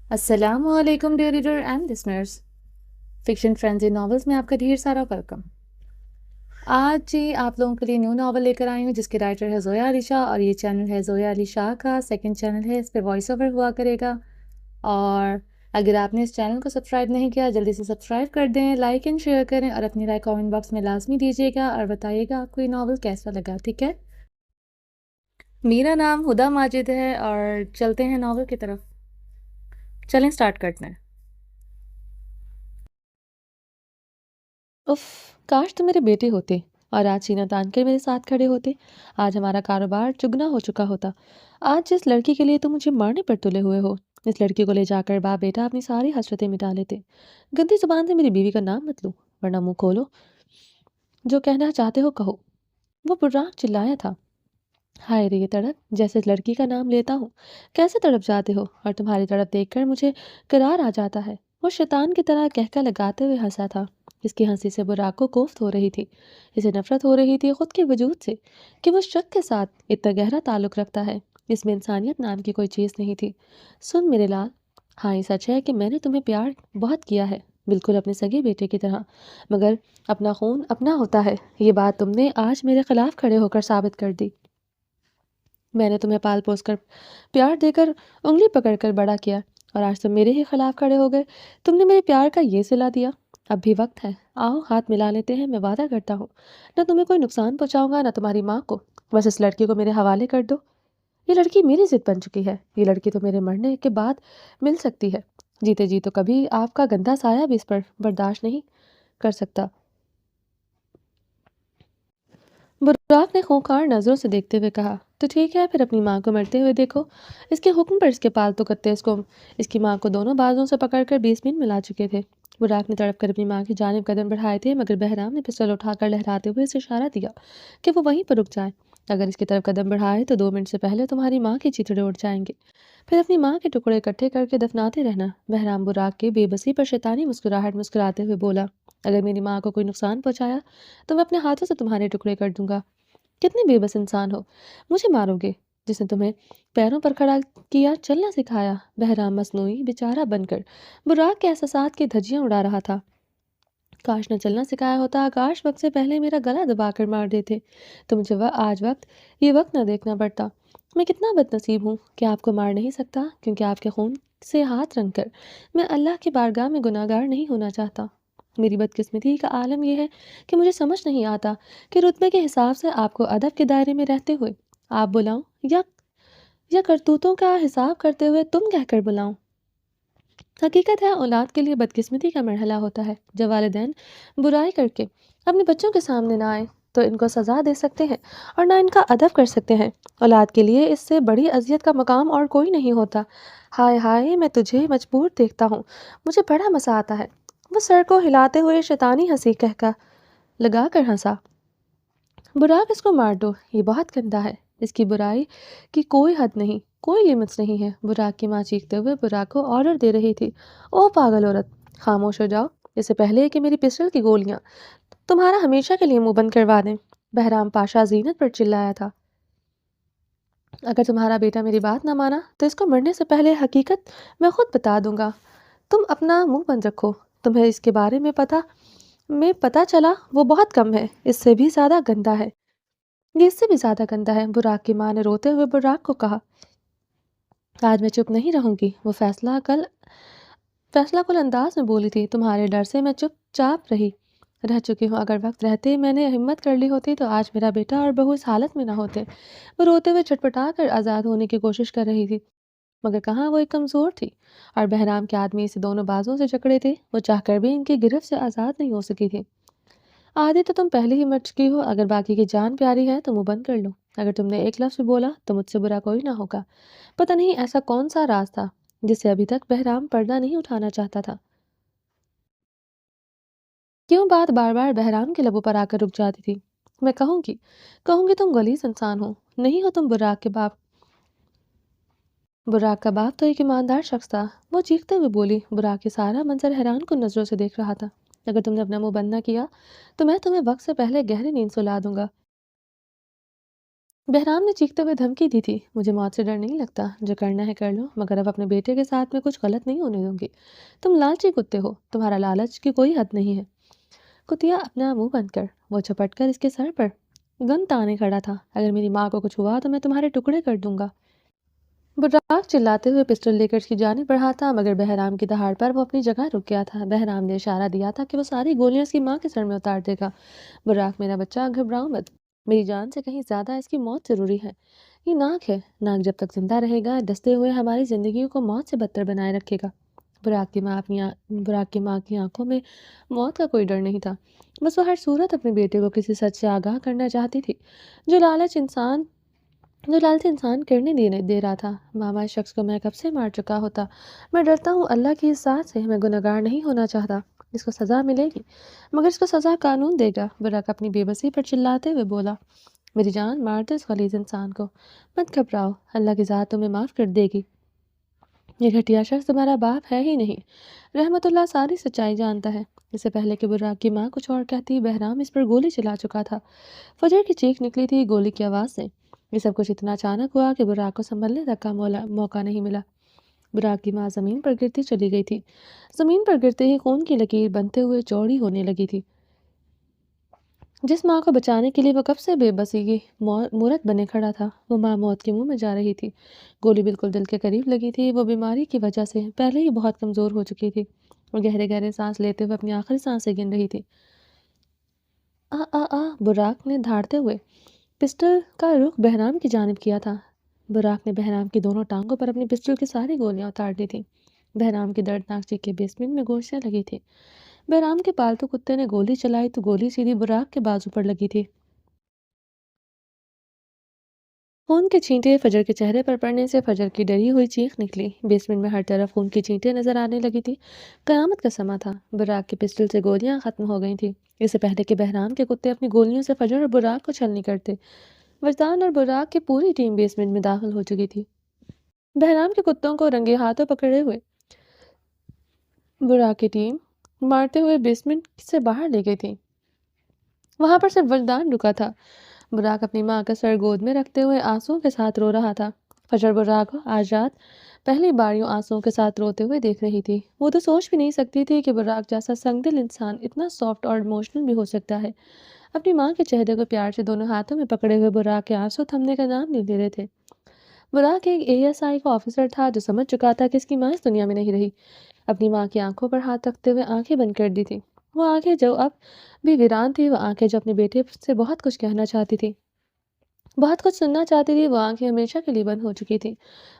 السلام علیکم dear reader and listeners, fiction frenzy novels میں آپ کا ڈھیر سارا ویلکم۔ آج جی آپ لوگوں کے لیے نیو ناول لے کر آئی ہوں جس کے رائٹر ہے زویا علی شاہ، اور یہ چینل ہے زویا علی شاہ کا سیکنڈ چینل ہے، اس پہ وائس اوور ہوا کرے گا۔ اور اگر آپ نے اس چینل کو سبسکرائب نہیں کیا جلدی سے سبسکرائب کر دیں، لائک اینڈ شیئر کریں، اور اپنی رائے کامنٹ باکس میں لازمی دیجیے گا اور بتائیے گا آپ کو یہ ناول کیسا لگا، ٹھیک ہے؟ میرا نام ہدا ماجد ہے اور چلتے ہیں ناول کی طرف۔ چلیں سٹارٹ کرتے ہیں۔ اف، کاش تم میرے بیٹے ہوتے اور آج سینہ تان کر میرے ساتھ کھڑے ہوتے۔ آج ہمارا کاروبار چگنا ہو چکا ہوتا۔ آج جس لڑکی کے لیے تم مجھے مارنے پر تلے ہوئے ہو، اس لڑکی کو لے جا کر باپ بیٹا اپنی ساری حسرتیں مٹا لیتے۔ گندی زبان سے میری بیوی کا نام مت لو، ورنہ منہ کھولو، جو کہنا چاہتے ہو کہو۔ وہ براق چلایا تھا۔ ہائے رے یہ تڑپ، جیسے اس لڑکی کا نام لیتا ہوں کیسے تڑپ جاتے ہو، اور تمہاری تڑپ دیکھ کر مجھے قرار آ جاتا ہے۔ وہ شیطان کی طرح کہکا لگاتے ہوئے ہنسا تھا۔ اس کی ہنسی سے براق کو کوفت ہو رہی تھی۔ اسے نفرت ہو رہی تھی خود کے وجود سے، کہ وہ شک کے ساتھ اتنا گہرا تعلق رکھتا ہے۔ اس میں انسانیت نام کی کوئی چیز نہیں تھی۔ سن میرے لال، ہاں یہ سچ ہے کہ میں نے تمہیں پیار بہت کیا ہے، بالکل اپنے سگے بیٹے کی طرح، مگر اپنا خون اپنا ہوتا ہے، یہ بات تم نے آج میرے خلاف کھڑے ہو کر ثابت کر دی۔ میں نے تمہیں پال پوس کر پیار دے کر انگلی پکڑ کر بڑا کیا، اور آج تم میرے ہی خلاف کھڑے ہو گئے۔ تم نے میرے پیار کا یہ صلہ دیا۔ اب بھی وقت ہے، آؤ ہاتھ ملا لیتے ہیں۔ میں وعدہ کرتا ہوں نہ تمہیں کوئی نقصان پہنچاؤں گا نہ تمہاری ماں کو۔ بس اس لڑکی کو میرے حوالے کر دو۔ یہ لڑکی میری ضد بن چکی ہے۔ یہ لڑکی تو میرے مرنے کے بعد مل سکتی ہے، جیتے جی تو کبھی آپ کا گندا سایہ بھی اس پر برداشت نہیں کر سکتا۔ براق نے خونخوار نظروں سے دیکھتے ہوئے کہا، تو ٹھیک ہے، پھر اپنی ماں کو مرتے ہوئے دیکھو۔ اس کے حکم پر اس کے پالتو کتے اس کی ماں کو دونوں بازوں سے پکڑ کر 20 منٹ ملا چکے تھے۔ براق نے تڑپ کر اپنی ماں کی جانب قدم بڑھائے تھے، مگر بہرام نے پسٹل اٹھا کر لہراتے ہوئے اسے اشارہ دیا کہ وہ وہیں پر رک جائے۔ اگر اس کی طرف قدم بڑھائے تو 2 منٹ سے پہلے تمہاری ماں کے چیتڑے اڑ جائیں گے، پھر اپنی ماں کے ٹکڑے اکٹھے کر کے دفناتے رہنا۔ بہرام براق کے بے بسی پر شیطانی مسکراہٹ مسکراتے ہوئے بولا، اگر میری ماں کو کوئی نقصان پہنچایا تو میں اپنے ہاتھوں سے تمہارے ٹکڑے کر دوں گا۔ کتنے بے بس انسان ہو، مجھے مارو گے، جس نے تمہیں پیروں پر کھڑا کیا، چلنا سکھایا۔ بہرام مصنوعی بیچارہ بن کر براق کے احساسات کی دھجیاں اڑا رہا تھا۔ کاش نہ چلنا سکھایا ہوتا، کاش وقت سے پہلے میرا گلا دبا کر مار دیتے تو مجھے آج یہ وقت نہ دیکھنا پڑتا۔ میں کتنا بد نصیب ہوں کہ آپ کو مار نہیں سکتا، کیونکہ آپ کے خون سے ہاتھ رنگ کر میں اللہ کی بارگاہ میں گناہگار نہیں ہونا چاہتا۔ میری بدقسمتی کا عالم یہ ہے کہ مجھے سمجھ نہیں آتا کہ رتبے کے حساب سے آپ کو ادب کے دائرے میں رہتے ہوئے آپ بلاؤں یا کرتوتوں کا حساب کرتے ہوئے تم کہہ کر بلاؤں۔ حقیقت ہے اولاد کے لیے بدقسمتی کا مرحلہ ہوتا ہے جب والدین برائی کر کے اپنے بچوں کے سامنے نہ آئے تو ان کو سزا دے سکتے ہیں اور نہ ان کا ادب کر سکتے ہیں۔ اولاد کے لیے اس سے بڑی اذیت کا مقام اور کوئی نہیں ہوتا۔ ہائے ہائے، میں تجھے مجبور دیکھتا ہوں، مجھے بڑا مزہ آتا ہے۔ وہ سر کو ہلاتے ہوئے شیطانی ہنسی کہکا لگا کر ہنسا۔ براق اس کو مار دو، یہ بہت گندا ہے، اس کی برائی کی کوئی حد نہیں، کوئی لیمٹس نہیں ہے۔ براق کی ماں چیختے ہوئے براق کو آرڈر دے رہی تھی، او پاگل عورت، خاموش ہو جاؤ، اس سے پہلے کہ میری پسٹل کی گولیاں تمہارا ہمیشہ کے لیے منہ بند کروا دیں۔ بہرام پاشا زینت پر چلایا تھا، اگر تمہارا بیٹا میری بات نہ مانا تو اس کو مرنے سے پہلے حقیقت میں خود بتا دوں گا۔ تم اپنا منہ بند رکھو، تمہیں اس کے بارے میں پتا چلا وہ بہت کم ہے، اس سے بھی زیادہ گندا ہے، یہ اس سے بھی زیادہ گندا ہے۔ براق کی ماں نے روتے ہوئے براق کو کہا، آج میں چپ نہیں رہوں گی۔ وہ فیصلہ کل انداز میں بولی تھی، تمہارے ڈر سے میں چپ چاپ رہ چکی ہوں، اگر وقت رہتے میں نے ہمت کر لی ہوتی تو آج میرا بیٹا اور بہو اس حالت میں نہ ہوتے۔ وہ روتے ہوئے چھٹپٹا کر آزاد ہونے کی کوشش کر رہی تھی، مگر کہاں، وہ ایک کمزور تھی اور بہرام کے آدمی اسے دونوں بازوں سے جکڑے تھے، وہ چاہ کر بھی ان کی گرفت سے آزاد نہیں ہو سکی تھی۔ آدھی تو تم پہلے ہی مر چکی ہو، اگر باقی کی جان پیاری ہے تو منہ بند کر لو۔ اگر تم نے ایک لفظ بھی بولا تو مجھ سے برا کوئی نہ ہوگا۔ پتہ نہیں ایسا کون سا راز تھا جس سے ابھی تک بہرام پردہ نہیں اٹھانا چاہتا تھا۔ کیوں بات بار بار بہرام کے لبوں پر آ کر رک جاتی تھی؟ میں کہوں گی تم غلیظ انسان ہو، نہیں ہو تم براق کے باپ۔ براق کا باپ تو ایک ایماندار شخص تھا، وہ چیختے ہوئے بولی۔ براق کے سارا منظر حیران کن نظروں سے دیکھ رہا تھا۔ اگر تم نے اپنا منہ بند نہ کیا تو میں تمہیں وقت سے پہلے گہری نیند سلا دوں گا۔ بہرام نے چیختے ہوئے دھمکی دی تھی، مجھے موت سے ڈر نہیں لگتا، جو کرنا ہے کر لو، مگر اب اپنے بیٹے کے ساتھ میں کچھ غلط نہیں ہونے دوں گی۔ تم لالچی کتے ہو، تمہارا لالچ کی کوئی حد نہیں ہے۔ کتیا اپنا منہ بند کر، وہ چپٹ کر اس کے سر پر گن تانے کھڑا تھا۔ اگر میری ماں کو کچھ ہوا تو میں تمہارے ٹکڑے کر دوں گا۔ براق چلاتے ہوئے پسٹل لے کر اس کی جانب بڑھا تھا، مگر بہرام کی دہاڑ پر وہ اپنی جگہ رک گیا تھا۔ بہرام نے اشارہ دیا تھا کہ وہ ساری گولیاں اس کی ماں کے سر میں اتار دے گا۔ براق میرا بچہ، گھبراؤ مت، میری جان سے کہیں زیادہ اس کی موت ضروری ہے۔ یہ ناک ہے، ناک جب تک زندہ رہے گا ڈستے ہوئے ہماری زندگیوں کو موت سے بدتر بنائے رکھے گا۔ براق کی ماں کی آنکھوں میں موت کا کوئی ڈر نہیں تھا، بس وہ ہر صورت اپنے بیٹے کو کسی سچ سے آگاہ کرنا چاہتی تھی جو لالچ انسان کرنے دے رہا تھا۔ ماما، اس شخص کو میں کب سے مار چکا ہوتا۔ میں ڈرتا ہوں اللہ کی اس ذات سے، میں گنہگار نہیں ہونا چاہتا۔ اس کو سزا ملے گی، مگر اس کو سزا قانون دے گا۔ براق اپنی بے بسی پر چلاتے ہوئے بولا، میری جان، مار دو اس غلیظ انسان کو، مت گھبراؤ، اللہ کی ذات تمہیں معاف کر دے گی۔ یہ گھٹیا شخص تمہارا باپ ہے ہی نہیں۔ رحمت اللہ ساری سچائی جانتا ہے۔ اس سے پہلے کہ براق کی ماں کچھ اور کہتی، بہرام اس پر گولی چلا چکا تھا۔ فجر کی چیخ نکلی تھی گولی کی آواز سے۔ یہ سب کچھ اتنا اچانک ہوا کہ براق کو سنبھلنے تک کا موقع نہیں ملا۔ براق کی ماں زمین پر گرتی چلی گئی تھی۔ زمین پر گرتے ہی خون کی لکیر بنتے ہوئے چوڑی ہونے لگی تھی۔ جس ماں کو بچانے کے لیے وہ کب سے بے بسی کی مورت بنے کھڑا تھا، وہ ماں موت کے منہ میں جا رہی تھی۔ گولی بالکل دل کے قریب لگی تھی۔ وہ بیماری کی وجہ سے پہلے ہی بہت کمزور ہو چکی تھی۔ وہ گہرے گہرے سانس لیتے ہوئے اپنی آخری سانسیں گن رہی تھی۔ براق نے دھاڑتے ہوئے پسٹل کا رخ بہرام کی جانب کیا تھا۔ براق نے بہرام کی دونوں ٹانگوں پر اپنی پسٹل کی ساری گولیاں اتار دی تھیں۔ بہرام کی دردناک چیخ کے بیسمنٹ میں گوشیاں لگی تھی۔ بہرام کے پالتو کتے نے گولی چلائی تو گولی سیدھی براق کے بازو پر لگی تھی۔ خون کے چھینٹے فجر کے چہرے پر پڑنے سے فجر کی ڈری ہوئی چیخ نکلی۔ بیسمنٹ میں ہر طرف خون کی چھینٹیں نظر آنے لگی تھی۔ قیامت کا سما تھا۔ براق کی پسٹل سے گولیاں ختم ہو گئی تھیں۔ اس سے پہلے کہ بہرام کے کتے اپنی گولیوں سے فجر اور براق کو چھلنی کرتے، وجدان اور براق کی پوری ٹیم بیسمنٹ میں داخل ہو چکی تھی۔ بہرام کے کتوں کو رنگے ہاتھوں پکڑے ہوئے براق کی ٹیم مارتے ہوئے بیسمنٹ سے باہر لے گئی تھی۔ وہاں پر صرف وجدان رکا تھا۔ براق اپنی ماں کا سر گود میں رکھتے ہوئے آنسوؤں کے ساتھ رو رہا تھا۔ فجر براق کو آج رات پہلی بار یوں آنسوؤں کے ساتھ روتے ہوئے دیکھ رہی تھی۔ وہ تو سوچ بھی نہیں سکتی تھی کہ براق جیسا سنگ دل انسان اتنا سافٹ اور ایموشنل بھی ہو سکتا ہے۔ اپنی ماں کے چہرے کو پیار سے دونوں ہاتھوں میں پکڑے ہوئے براق کے آنسو تھمنے کا نام نہیں لے رہے تھے۔ براق ایک ASI کا آفیسر تھا جو سمجھ چکا تھا کہ اس کی ماں اس دنیا میں نہیں رہی۔ اپنی ماں کی آنکھوں پر ہاتھ رکھتے ہوئے آنکھیں بند کر دی تھی۔ وہ آنکھیں جو اب بھی ویران تھی، وہ آنکھیں جو اپنے بیٹے سے بہت کچھ کہنا چاہتی تھی، بہت کچھ سننا چاہتی تھی، وہ آنکھیں ہمیشہ کے لیے بند ہو چکی تھی۔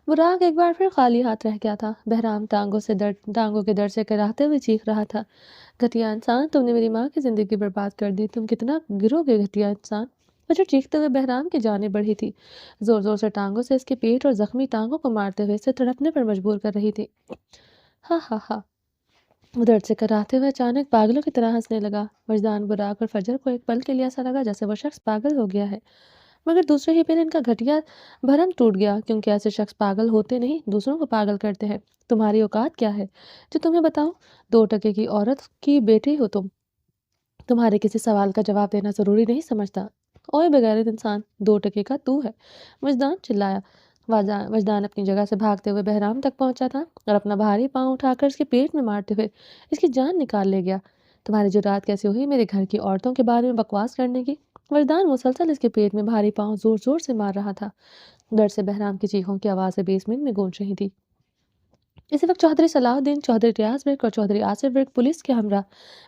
براق ایک بار پھر خالی ہاتھ رہ گیا تھا۔ بہرام ٹانگوں کے درد سے کراہتے ہوئے چیخ رہا تھا، گھٹیا انسان، تم نے میری ماں کی زندگی برباد کر دی، تم کتنا گرو گے گھٹیا انسان۔ فجر چیختے ہوئے بہرام کی جانب بڑھی تھی، زور زور سے ٹانگوں سے اس کے پیٹ اور زخمی ٹانگوں کو مارتے ہوئے اسے تڑپنے پر مجبور کر رہی تھی۔ ہا ہا ہا، وہ درد سے کراہتے ہوئے اچانک پاگلوں کی طرح ہنسنے لگا۔ وجدان، براق اور فجر کو ایک پل کے لیے ایسا لگا جیسے وہ شخص پاگل ہو گیا ہے، مگر دوسرے ہی پل ان کا گھٹیا بھرم ٹوٹ گیا، کیونکہ ایسے شخص پاگل ہوتے نہیں، دوسروں کو پاگل کرتے ہیں۔ تمہاری اوقات کیا ہے جو تمہیں بتاؤ؟ 2 ٹکے کی عورت کی بیٹی ہو تم، تمہارے کسی سوال کا جواب دینا ضروری نہیں سمجھتا؟ اوئے بغیرت انسان، 2 ٹکے کا تو ہے، وجدان چلایا۔ وجدان اپنی جگہ سے بھاگتے ہوئے بہرام تک پہنچا تھا اور اپنا بھاری پاؤں اٹھا کر اس کے پیٹ میں مارتے ہوئے اس کی جان نکال لے گیا۔ تمہاری جرات کیسے ہوئی میرے گھر کی عورتوں کے بارے میں بکواس کرنے کی؟ وجدان مسلسل اس کے پیٹ میں بھاری پاؤں زور زور سے مار رہا تھا۔ درد سے بہرام کی چیخوں کی آوازیں بیسمنٹ میں گونج رہی تھی۔ اسی وقت چودھری صلاح الدین، چودھری ریاض برق اور چودھری آصف برق پولیس کے ہمراہ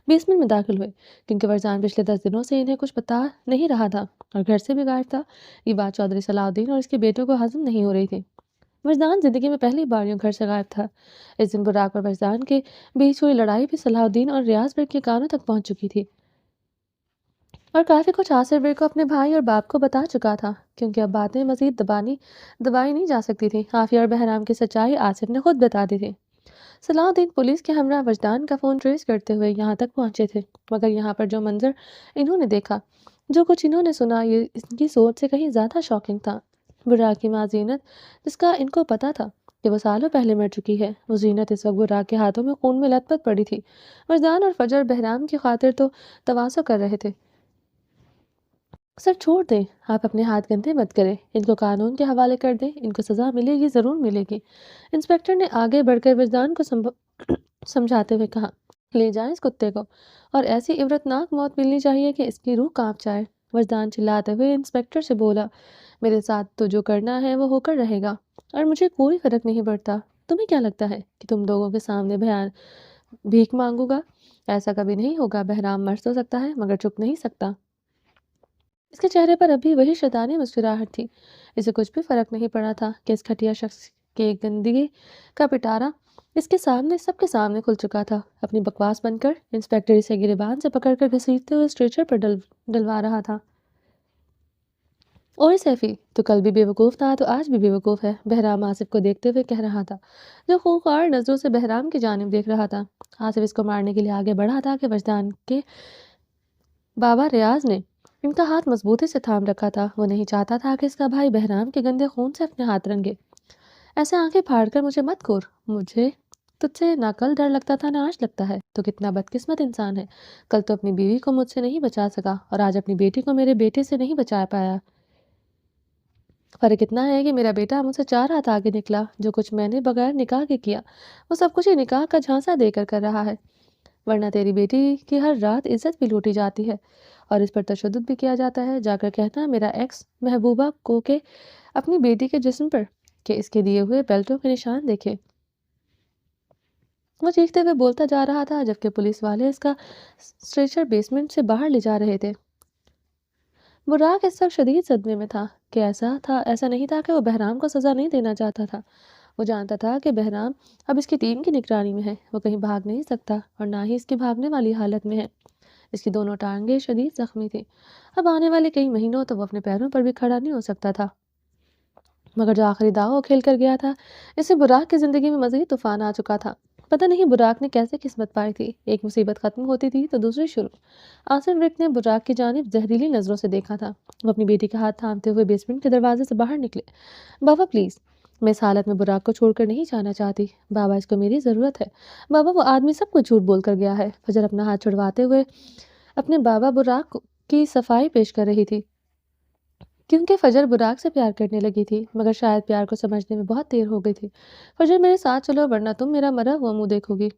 بیسمنٹ میں داخل ہوئے، کیونکہ وجدان پچھلے 10 دنوں سے انہیں کچھ بتا نہیں رہا تھا اور گھر سے بھی غائب تھا۔ یہ بات چودھری صلاح الدین اور اس کے بیٹوں کو ہضم نہیں ہو رہی تھی۔ وجدان زندگی میں پہلی بار یوں گھر سے غائب تھا۔ اس دن براق اور وجدان کے بیچ ہوئی لڑائی بھی صلاح الدین اور ریاض برق کے کانوں تک پہنچ چکی تھی اور کافی کچھ آصف برق کو اپنے بھائی اور باپ کو بتا چکا تھا، کیونکہ اب باتیں مزید دبائی نہیں جا سکتی تھی۔ عافیہ اور بہرام کی سچائی آصف نے خود بتا دی تھی۔ صلاح الدین پولیس کے ہمراہ وجدان کا فون ٹریس کرتے ہوئے یہاں تک پہنچے تھے، مگر یہاں پر جو منظر انہوں نے دیکھا، جو کچھ انہوں نے سنا، یہ ان کی سوچ سے کہیں زیادہ شاکنگ تھا۔ براق کی ماں زینت، جس کا ان کو پتا تھا کہ وہ سالوں پہلے مر چکی ہے، وہ زینت اس وقت براق کے ہاتھوں میں خون میں لت پت پڑی تھی۔ وجدان اور فجر بہرام کی خاطر تو تواضع کر رہے تھے، سر چھوڑ دیں، آپ اپنے ہاتھ گندے مت کریں، ان کو قانون کے حوالے کر دیں، ان کو سزا ملے گی، ضرور ملے گی۔ انسپیکٹر نے آگے بڑھ کر وجدان کو سمجھاتے ہوئے کہا، لے جائیں اس کتے کو، اور ایسی عبرتناک موت ملنی چاہیے کہ اس کی روح کانپ جائے۔ وجدان چلاتے ہوئے انسپیکٹر سے بولا، میرے ساتھ تو جو کرنا ہے وہ ہو کر رہے گا، اور مجھے کوئی فرق نہیں پڑتا۔ تمہیں کیا لگتا ہے کہ تم لوگوں کے سامنے بھیک مانگوں گا؟ ایسا کبھی نہیں ہوگا۔ بہرام مر تو سکتا ہے مگر چپ نہیں سکتا۔ اس کے چہرے پر ابھی وہی شیطانی مسکراہٹ تھی۔ اسے کچھ بھی فرق نہیں پڑا تھا کہ اس گھٹیا شخص کے گندگی کا پٹارا اس کے سامنے، سب کے سامنے کھل چکا تھا۔ اپنی بکواس بند کر، انسپیکٹر اسے گریبان سے پکڑ کر گھسیٹتے ہوئے اسٹریچر پر ڈلوا رہا تھا۔ اور سیفی، تو کل بھی بے وقوف تھا تو آج بھی بے وقوف ہے، بہرام آصف کو دیکھتے ہوئے کہہ رہا تھا، جو خوخار نظروں سے بہرام کی جانب دیکھ رہا تھا۔ آصف اس کو مارنے کے لیے آگے بڑھا تھا کہ وجدان کے بابا ریاض نے ان کا ہاتھ مضبوطی سے تھام رکھا تھا۔ وہ نہیں چاہتا تھا کہ اس کا بھائی بہرام کے گندے خون سے اپنے ہاتھ رنگے۔ ایسے آنکھیں پھاڑ کر مجھے مت کھور، مجھے تجھ سے نہ کل ڈر لگتا تھا نہ آج لگتا ہے۔ تو کتنا بدقسمت انسان ہے، کل تو اپنی بیوی کو مجھ سے نہیں بچا سکا، اور آج اپنی بیٹی کو میرے بیٹے سے نہیں بچا پایا۔ فرق اتنا ہے کہ میرا بیٹا مجھ سے 4 ہاتھ آگے نکلا۔ جو کچھ میں نے بغیر نکاح کے کیا، وہ سب کچھ ہی نکاح کا جھانسا دے کر کر رہا ہے، ورنہ تیری بیٹی کی ہر رات عزت بھی لوٹی جاتی ہے، اور اس پر تشدد بھی کیا جاتا ہے۔ جا کر کہنا میرا ایکس محبوبہ کو کہ اپنی بیٹی کے جسم پر کہ اس کے دیے ہوئے بیلٹوں کے نشان دیکھے۔ وہ چیختے ہوئے بولتا جا رہا تھا جبکہ پولیس والے اس کا اسٹریچر بیسمنٹ سے باہر لے جا رہے تھے۔ براق اس وقت شدید صدمے میں تھا کہ ایسا نہیں تھا کہ وہ بہرام کو سزا نہیں دینا چاہتا تھا۔ وہ جانتا تھا کہ بہرام اب اس کی ٹیم کی نگرانی میں ہے، وہ کہیں بھاگ نہیں سکتا، اور نہ ہی اس کی بھاگنے والی حالت میں ہے۔ اس کی دونوں ٹانگیں شدید زخمی تھیں۔ اب آنے والے کئی مہینوں تو وہ اپنے پیروں پر بھی کھڑا نہیں ہو سکتا تھا۔ مگر جو آخری داؤ وہ کھیل کر گیا تھا، اس سے براق کی زندگی میں مزید طوفان آ چکا تھا۔ پتہ نہیں براق نے کیسے قسمت پائی تھی، ایک مصیبت ختم ہوتی تھی تو دوسری شروع۔ آصف رک نے براق کی جانب زہریلی نظروں سے دیکھا تھا۔ وہ اپنی بیٹی کا ہاتھ تھامتے ہوئے بیسمنٹ کے دروازے سے باہر نکلے۔ بابا پلیز، میں اس حالت میں براق کو چھوڑ کر نہیں جانا چاہتی۔ بابا، اس کو میری ضرورت ہے۔ بابا، وہ آدمی سب کچھ جھوٹ بول کر گیا ہے۔ فجر اپنا ہاتھ چھڑواتے ہوئے اپنے بابا براق کی صفائی پیش کر رہی تھی، کیونکہ فجر براق سے پیار کرنے لگی تھی، مگر شاید پیار کو سمجھنے میں بہت دیر ہو گئی تھی۔ فجر، میرے ساتھ چلو ورنہ تم میرا مرا ہوا منہ دیکھو گی۔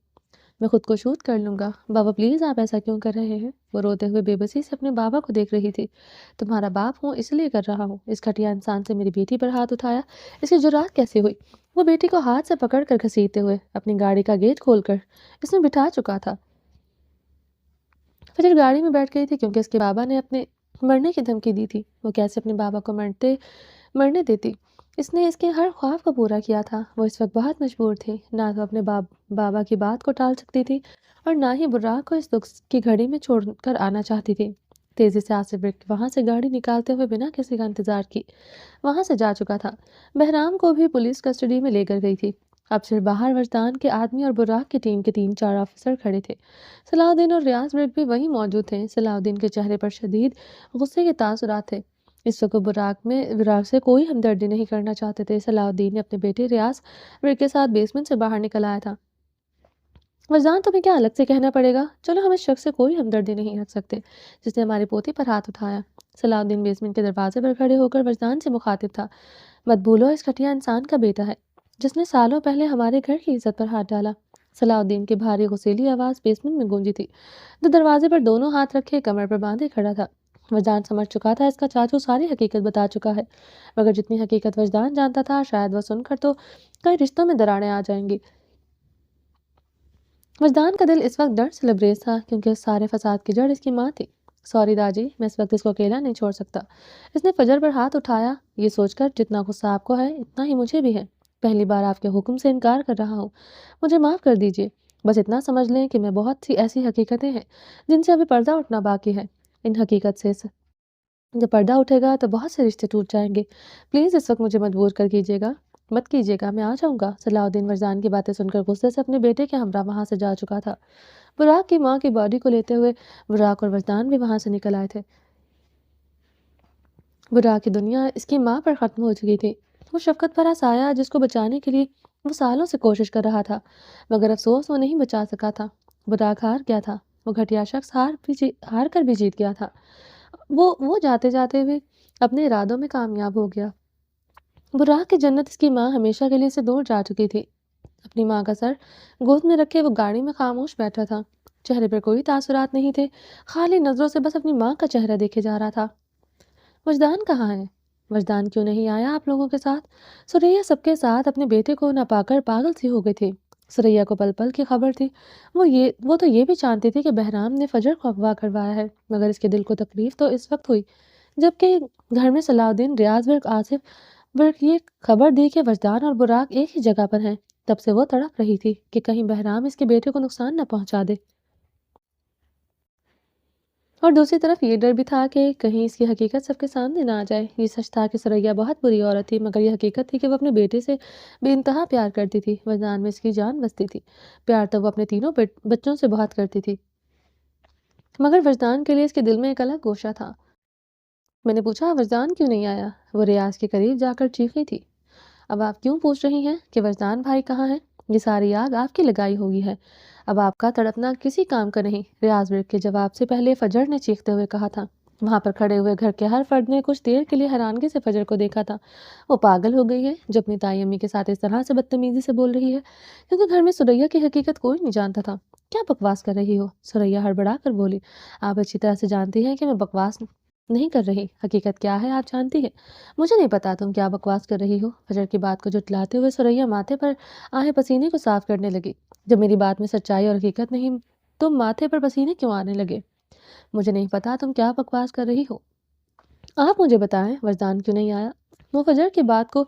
میں خود کو شوٹ کر لوں گا۔ بابا پلیز، آپ ایسا کیوں کر رہے ہیں؟ وہ روتے ہوئے بے بسی سے اپنے بابا کو دیکھ رہی تھی۔ تمہارا باپ ہوں اس لیے کر رہا ہوں۔ اس گھٹیا انسان سے میری بیٹی پر ہاتھ اٹھایا، اس کی جرات کیسے ہوئی؟ وہ بیٹی کو ہاتھ سے پکڑ کر گھسیٹتے ہوئے اپنی گاڑی کا گیٹ کھول کر اس میں بٹھا چکا تھا۔ فجر گاڑی میں بیٹھ گئی تھی کیونکہ اس کے بابا نے اپنے مرنے کی دھمکی دی تھی۔ وہ کیسے اپنے بابا کو مرنے دیتی؟ اس نے اس کے ہر خواب کو پورا کیا تھا۔ وہ اس وقت بہت مجبور تھی، نہ تو اپنے بابا کی بات کو ٹال سکتی تھی، اور نہ ہی براق کو اس دکھ کی گھڑی میں چھوڑ کر آنا چاہتی تھی۔ تیزی سے آصف وہاں سے گاڑی نکالتے ہوئے بنا کسی کا انتظار کی وہاں سے جا چکا تھا۔ بہرام کو بھی پولیس کسٹڈی میں لے کر گئی تھی۔ اب صرف باہر وجدان کے آدمی اور براق کی ٹیم کے 3-4 آفیسر کھڑے تھے۔ صلاح الدین اور ریاض برگ بھی وہیں موجود تھے۔ صلاح الدین کے چہرے پر شدید غصے کے تاثرات تھے۔ اس وقت براق سے کوئی ہمدردی نہیں کرنا چاہتے تھے۔ صلاح الدین نے اپنے بیٹے ریاض برگ کے ساتھ بیسمنٹ سے باہر نکل آیا تھا۔ وجدان، تمہیں کیا الگ سے کہنا پڑے گا؟ چلو، ہم اس شخص سے کوئی ہمدردی نہیں رکھ سکتے جس نے ہماری پوتی پر ہاتھ اٹھایا۔ صلاح الدین بیسمنٹ کے دروازے پر کھڑے ہو کر وجدان سے مخاطب تھا۔ مت بھولو، اس گھٹیا انسان کا بیٹا ہے جس نے سالوں پہلے ہمارے گھر کی عزت پر ہاتھ ڈالا۔ صلاح الدین کی بھاری غصیلی آواز بیسمنٹ میں گونجی تھی۔ جو دروازے پر دونوں ہاتھ رکھے کمر پر باندھے کھڑا تھا۔ وجدان سمجھ چکا تھا اس کا چاچو ساری حقیقت بتا چکا ہے، مگر جتنی حقیقت وجدان جانتا تھا شاید وہ سن کر تو کئی رشتوں میں دراڑیں آ جائیں گی۔ وجدان کا دل اس وقت ڈر سے لبریز تھا کیونکہ اس سارے فساد کی جڑ اس کی ماں تھی۔ سوری داجی، میں اس وقت اس کو اکیلا نہیں چھوڑ سکتا۔ اس نے فجر پر ہاتھ اٹھایا، یہ سوچ کر جتنا غصہ آپ کو ہے اتنا ہی مجھے بھی ہے۔ پہلی بار آپ کے حکم سے انکار کر رہا ہوں، مجھے معاف کر دیجیے۔ بس اتنا سمجھ لیں کہ میں بہت سی ایسی حقیقتیں ہیں جن سے ابھی پردہ اٹھنا باقی ہے۔ ان حقیقت سے جب پردہ اٹھے گا تو بہت سے رشتے ٹوٹ جائیں گے۔ پلیز اس وقت مجھے مت کیجیے گا، میں آ جاؤں گا۔ صلاح الدین وجدان کی باتیں سن کر غصے سے اپنے بیٹے کے ہمراہ وہاں سے جا چکا تھا۔ براق کی ماں کی باڈی کو لیتے ہوئے براق اور وجدان بھی وہاں سے نکل آئے تھے۔ براق کی دنیا اس کی ماں پر ختم ہو چکی تھی۔ وہ شفقت بھرا سایہ جس کو بچانے کے لیے وہ سالوں سے کوشش کر رہا تھا، مگر افسوس وہ نہیں بچا سکا تھا۔ براق ہار گیا تھا، وہ گھٹیا شخص ہار کر بھی جیت گیا تھا۔ وہ جاتے جاتے ہوئے اپنے ارادوں میں کامیاب ہو گیا۔ براق کی جنت اس کی ماں ہمیشہ کے لیے اسے دور جا چکی تھی۔ اپنی ماں کا سر گود میں رکھے وہ گاڑی میں خاموش بیٹھا تھا۔ چہرے پر کوئی تاثرات نہیں تھے، خالی نظروں سے بس اپنی ماں کا چہرہ دیکھے جا رہا تھا۔ وجدان کہاں ہے؟ وجدان کیوں نہیں آیا آپ لوگوں کے ساتھ؟ سریا سب کے ساتھ اپنے بیٹے کو نہ پا کر پاگل سی ہو گئی تھی۔ سریا کو پل پل کی خبر تھی۔ وہ تو یہ بھی جانتی تھی کہ بہرام نے فجر کو اغوا کروایا ہے، مگر اس کے دل کو تکلیف تو اس وقت ہوئی جبکہ گھر میں صلاح الدین، ریاض برق، آصف برق یہ خبر دی کہ وجدان اور براق ایک ہی جگہ پر ہیں۔ تب سے وہ تڑپ رہی تھی کہ کہیں بہرام اس کے بیٹے کو نقصان نہ پہنچا دے، اور دوسری طرف یہ ڈر بھی تھا کہ کہیں اس کی حقیقت سب کے سامنے نہ آ جائے۔ یہ سچ تھا کہ سریا بہت بری عورت تھی، مگر یہ حقیقت تھی کہ وہ اپنے بیٹے سے بے انتہا پیار کرتی تھی۔ وجدان میں اس کی جان بستی تھی۔ پیار تو وہ اپنے تینوں بچوں سے بہت کرتی تھی، مگر وجدان کے لیے اس کے دل میں ایک الگ گوشہ تھا۔ میں نے پوچھا وجدان کیوں نہیں آیا؟ وہ ریاض کے قریب جا کر چیخی تھی۔ اب آپ کیوں پوچھ رہی ہیں کہ وجدان بھائی کہاں ہے؟ یہ ساری آگ آپ کی لگائی ہوئی ہے، اب آپ کا تڑپنا کسی کام کا نہیں۔ ریاض برق کے جواب سے پہلے فجر نے چیختے ہوئے کہا تھا۔ وہاں پر کھڑے ہوئے گھر کے ہر فرد نے کچھ دیر کے لیے حیرانگی سے فجر کو دیکھا تھا۔ وہ پاگل ہو گئی ہے جو اپنی تائی امی کے ساتھ اس طرح سے بدتمیزی سے بول رہی ہے، کیونکہ گھر میں سریا کی حقیقت کوئی نہیں جانتا تھا۔ کیا بکواس کر رہی ہو؟ سریا ہڑبڑا کر بولی۔ آپ اچھی طرح سے جانتی ہیں کہ میں بکواس نہیں کر رہی، حقیقت کیا ہے آپ جانتی ہیں۔ مجھے نہیں پتا تم کیا بکواس کر رہی ہو۔ فجر کی بات کو جھٹلاتے ہوئے سریا ماتھے پر آئے پسینے کو صاف کرنے لگی۔ جب میری بات میں سچائی اور حقیقت نہیں، تم ماتھے پر پسینے کیوں آنے لگے؟ مجھے نہیں پتا تم کیا بکواس کر رہی ہو، آپ مجھے بتائیں وجدان کیوں نہیں آیا؟ وہ فجر کی بات کو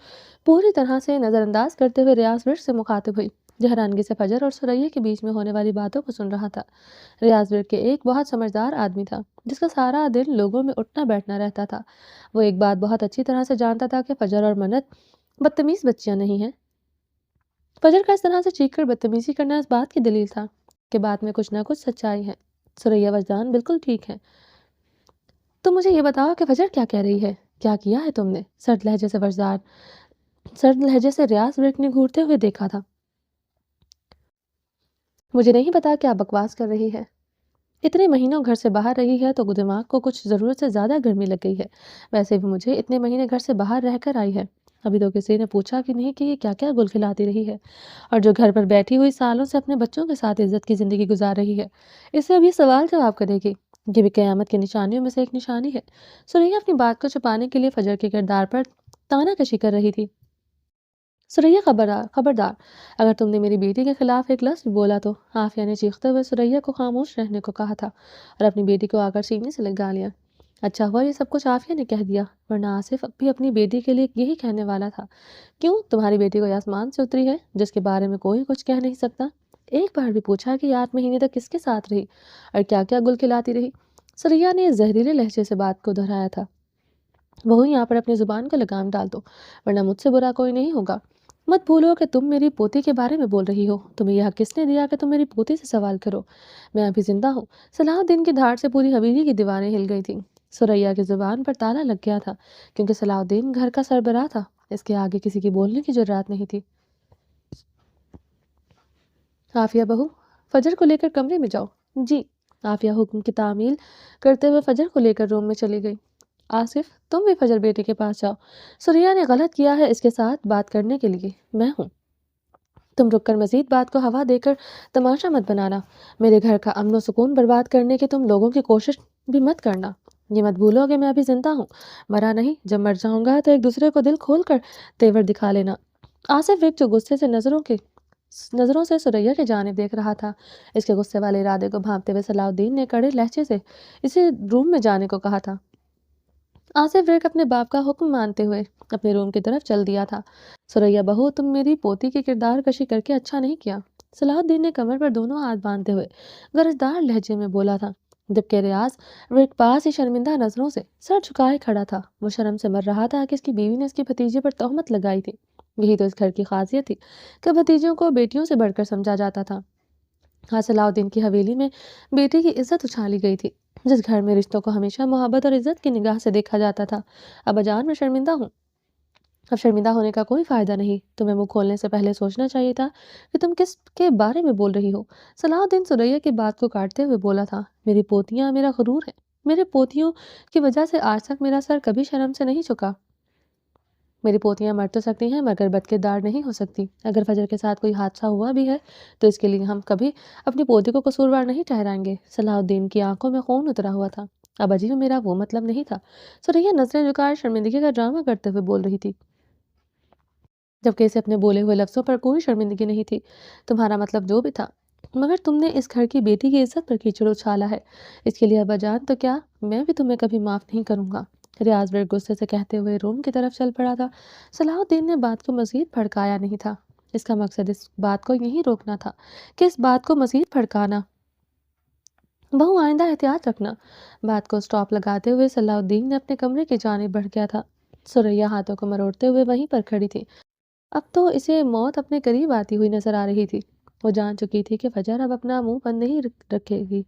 پوری طرح سے نظر انداز کرتے ہوئے ریاض برق سے مخاطب ہوئی، جو حیرانگی سے فجر اور سریا کے بیچ میں ہونے والی باتوں کو سن رہا تھا۔ ریاض برق کے ایک بہت سمجھدار آدمی تھا جس کا سارا دن لوگوں میں اٹھنا بیٹھنا رہتا تھا۔ وہ ایک بات بہت اچھی طرح سے جانتا تھا کہ فجر اور منت بدتمیز بچیاں نہیں ہیں۔ فجر کا اس طرح سے چیخ کر بدتمیزی کرنا اس بات کی دلیل تھا کہ بات میں کچھ نہ کچھ سچائی ہے۔ سریا وجدان بالکل ٹھیک ہے۔ تم مجھے یہ بتاؤ کہ فجر کیا کہہ رہی ہے؟ کیا کیا ہے تم نے؟ سرد لہجے سے ریاض برق نے گھورتے ہوئے دیکھا تھا۔ مجھے نہیں پتا کیا بکواس کر رہی ہے۔ اتنے مہینوں گھر سے باہر رہی ہے تو دماغ کو کچھ ضرورت سے زیادہ گرمی لگ گئی ہے۔ ویسے بھی مجھے اتنے مہینے گھر سے باہر رہ کر آئی ہے، ابھی تو کسی نے پوچھا کہ نہیں کہ یہ کیا کیا گل کھلاتی رہی ہے، اور جو گھر پر بیٹھی ہوئی سالوں سے اپنے بچوں کے ساتھ عزت کی زندگی گزار رہی ہے، اس سے اب یہ سوال جواب کرے گی؟ یہ بھی قیامت کی نشانیوں میں سے ایک نشانی ہے۔ سریا اپنی بات کو چھپانے کے لیے فجر کے کردار پر تانا کشی کر رہی تھی۔ سریا خبردار، اگر تم نے میری بیٹی کے خلاف ایک لفظ بھی بولا تو۔ عافیہ نے چیختے ہوئے سریا کو خاموش رہنے کو کہا تھا اور اپنی بیٹی کو آ کر سینے سے لگا لیا۔ اچھا ہوا یہ سب کچھ عافیہ نے کہہ دیا، ورنہ آصف بھی اپنی بیٹی کے لیے یہی کہنے والا تھا۔ کیوں تمہاری بیٹی کوئی آسمان سے اتری ہے جس کے بارے میں کوئی کچھ کہہ نہیں سکتا؟ ایک بار بھی پوچھا کہ یہ 8 مہینے تک کس کے ساتھ رہی اور کیا کیا گل کھلاتی رہی؟ سریا نے زہریلے لہجے سے بات کو دہرایا تھا۔ وہی یہاں پر اپنی زبان کو لگام ڈال دو، ورنہ مجھ سے برا کوئی نہیں ہوگا۔ مت بھولو کہ تم میری پوتی کے بارے میں بول رہی ہو۔ تمہیں یہ حق کس نے دیا کہ تم میری پوتی سے سوال کرو؟ میں ابھی زندہ ہوں۔ صلاح الدین کی دھاڑ سے پوری حویلی کی دیواریں ہل گئی تھیں۔ سریا کی زبان پر تالا لگ گیا تھا کیونکہ صلاح الدین گھر کا سربراہ تھا، اس کے آگے کسی کی بولنے کی جرات نہیں تھی۔ عافیہ بہو، فجر کو لے کر کمرے میں جاؤ۔ جی۔ عافیہ حکم کی تعمیل کرتے ہوئے فجر کو لے کر روم میں چلی گئی۔ آصف تم بھی فجر بیٹے کے پاس جاؤ، سریا نے غلط کیا ہے اس کے ساتھ بات کرنے کے لیے میں ہوں۔ تم رک کر مزید بات کو ہوا دے کر تماشا مت بنانا، میرے گھر کا امن و سکون برباد کرنے کی تم لوگوں کی کوشش بھی مت کرنا۔ یہ مت بھولو کہ میں ابھی زندہ ہوں، مرا نہیں۔ جب مر جاؤں گا تو ایک دوسرے کو دل کھول کر تیور دکھا لینا۔ آصف ایک جو غصے سے نظروں سے سریا کی جانب دیکھ رہا تھا، اس کے غصے والے ارادے کو بھانپتے ہوئے صلاح الدین نے کڑے لہجے سے اسے روم میں جانے کو کہا تھا۔ آصف برق اپنے باپ کا حکم مانتے ہوئے اپنے روم کی طرف چل دیا تھا۔ سریا بہو تم میری پوتی کی کردار کشی کر کے اچھا نہیں کیا، صلاح الدین نے کمر پر دونوں ہاتھ باندھتے ہوئے گرجدار لہجے میں بولا تھا، جبکہ ریاض برق پاس ہی شرمندہ نظروں سے سر جھکائے کھڑا تھا۔ وہ شرم سے مر رہا تھا کہ اس کی بیوی نے اس کی بھتیجے پر تہمت لگائی تھی۔ یہی تو اس گھر کی خاصیت تھی کہ بھتیجوں کو بیٹیوں سے بڑھ کر سمجھا جاتا تھا۔ صلاح الدین کی حویلی میں بیٹی کی عزت اچھالی گئی تھی، جس گھر میں رشتوں کو ہمیشہ محبت اور عزت کی نگاہ سے دیکھا جاتا تھا۔ اب جان میں شرمندہ ہوں۔ اب شرمندہ ہونے کا کوئی فائدہ نہیں، تمہیں منہ کھولنے سے پہلے سوچنا چاہیے تھا کہ تم کس کے بارے میں بول رہی ہو۔ صلاح الدین سریا کی بات کو کاٹتے ہوئے بولا تھا، میری پوتیاں میرا غرور ہے، میرے پوتیوں کی وجہ سے آج تک میرا سر کبھی شرم سے نہیں جھکا۔ میری پوتیاں مر تو سکتی ہیں مگر بدکردار نہیں ہو سکتی۔ اگر فجر کے ساتھ کوئی حادثہ ہوا بھی ہے تو اس کے لیے ہم کبھی اپنی پوتی کو قصوروار نہیں ٹھہرائیں گے۔ صلاح الدین کی آنکھوں میں خون اترا ہوا تھا۔ اب اجی میرا وہ مطلب نہیں تھا۔ سریا نظریں جھکائے شرمندگی کا ڈرامہ کرتے ہوئے بول رہی تھی، جبکہ اسے اپنے بولے ہوئے لفظوں پر کوئی شرمندگی نہیں تھی۔ تمہارا مطلب جو بھی تھا، مگر تم نے اس گھر کی بیٹی کی عزت پر کیچڑ اچھالا ہے۔ اس کے لیے ابا جان تو کیا، میں بھی تمہیں کبھی معاف نہیں کروں گا۔ ریاض بڑے غصے سے کہتے ہوئے روم کی طرف چل پڑا تھا۔ صلاح الدین نے بات کو مزید بھڑکایا نہیں تھا۔ اس کا مقصد اس بات کو یہیں روکنا تھا کہ اس بات کو مزید بھڑکانا۔ بہو آئندہ احتیاط رکھنا۔ بات کو سٹاپ لگاتے ہوئے صلاح الدین نے اپنے کمرے کی جانب بڑھ گیا تھا۔ سریا ہاتھوں کو مروڑتے ہوئے وہیں پر کھڑی تھی۔ اب تو اسے موت اپنے قریب آتی ہوئی نظر آ رہی تھی۔ وہ جان چکی تھی کہ فجر اب اپنا منہ بند نہیں رکھے گی۔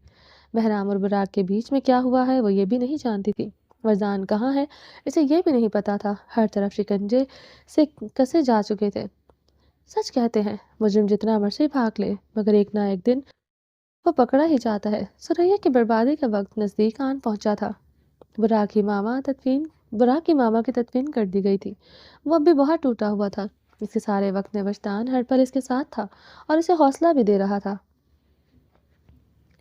بہرام اور براق کے بیچ میں کیا ہوا ہے وہ یہ بھی نہیں جانتی تھی۔ وجدان کہاں ہے اسے یہ بھی نہیں پتا تھا۔ ہر طرف شکنجے سے کسے جا چکے تھے۔ سچ کہتے ہیں مجرم جتنا مرضی بھاگ لے مگر ایک نہ ایک دن وہ پکڑا ہی جاتا ہے۔ سریا کی بربادی کا وقت نزدیک آن پہنچا تھا۔ براق کی ماما کی تدفین کر دی گئی تھی۔ وہ اب بھی بہت ٹوٹا ہوا تھا۔ اس کے سارے وقت میں وجدان ہر پل اس کے ساتھ تھا اور اسے حوصلہ بھی دے رہا تھا۔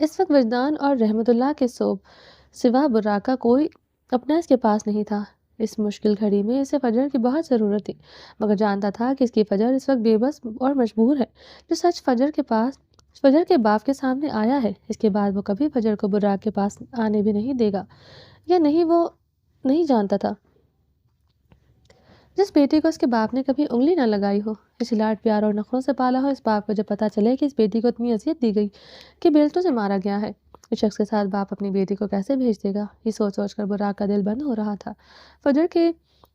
اس وقت وجدان اور رحمت اللہ کے سوا براق کا کوئی اپنا اس کے پاس نہیں تھا۔ اس مشکل گھڑی میں اسے فجر کی بہت ضرورت تھی، مگر جانتا تھا کہ اس کی فجر اس وقت بے بس اور مجبور ہے۔ جو سچ فجر کے باپ کے سامنے آیا ہے، اس کے بعد وہ کبھی فجر کو براق کے پاس آنے بھی نہیں دے گا، یا نہیں وہ نہیں جانتا تھا۔ جس بیٹی کو اس کے باپ نے کبھی انگلی نہ لگائی ہو، اسے لاڈ پیار اور نخروں سے پالا ہو، اس باپ کو جب پتہ چلے کہ اس بیٹی کو اتنی اذیت دی گئی کہ بیلٹوں سے مارا گیا ہے، اس شخص کے ساتھ باپ اپنی بیٹی کو کیسے بھیج دے گا؟ یہ سوچ سوچ کر براق کا دل بند ہو رہا تھا۔ فجر کے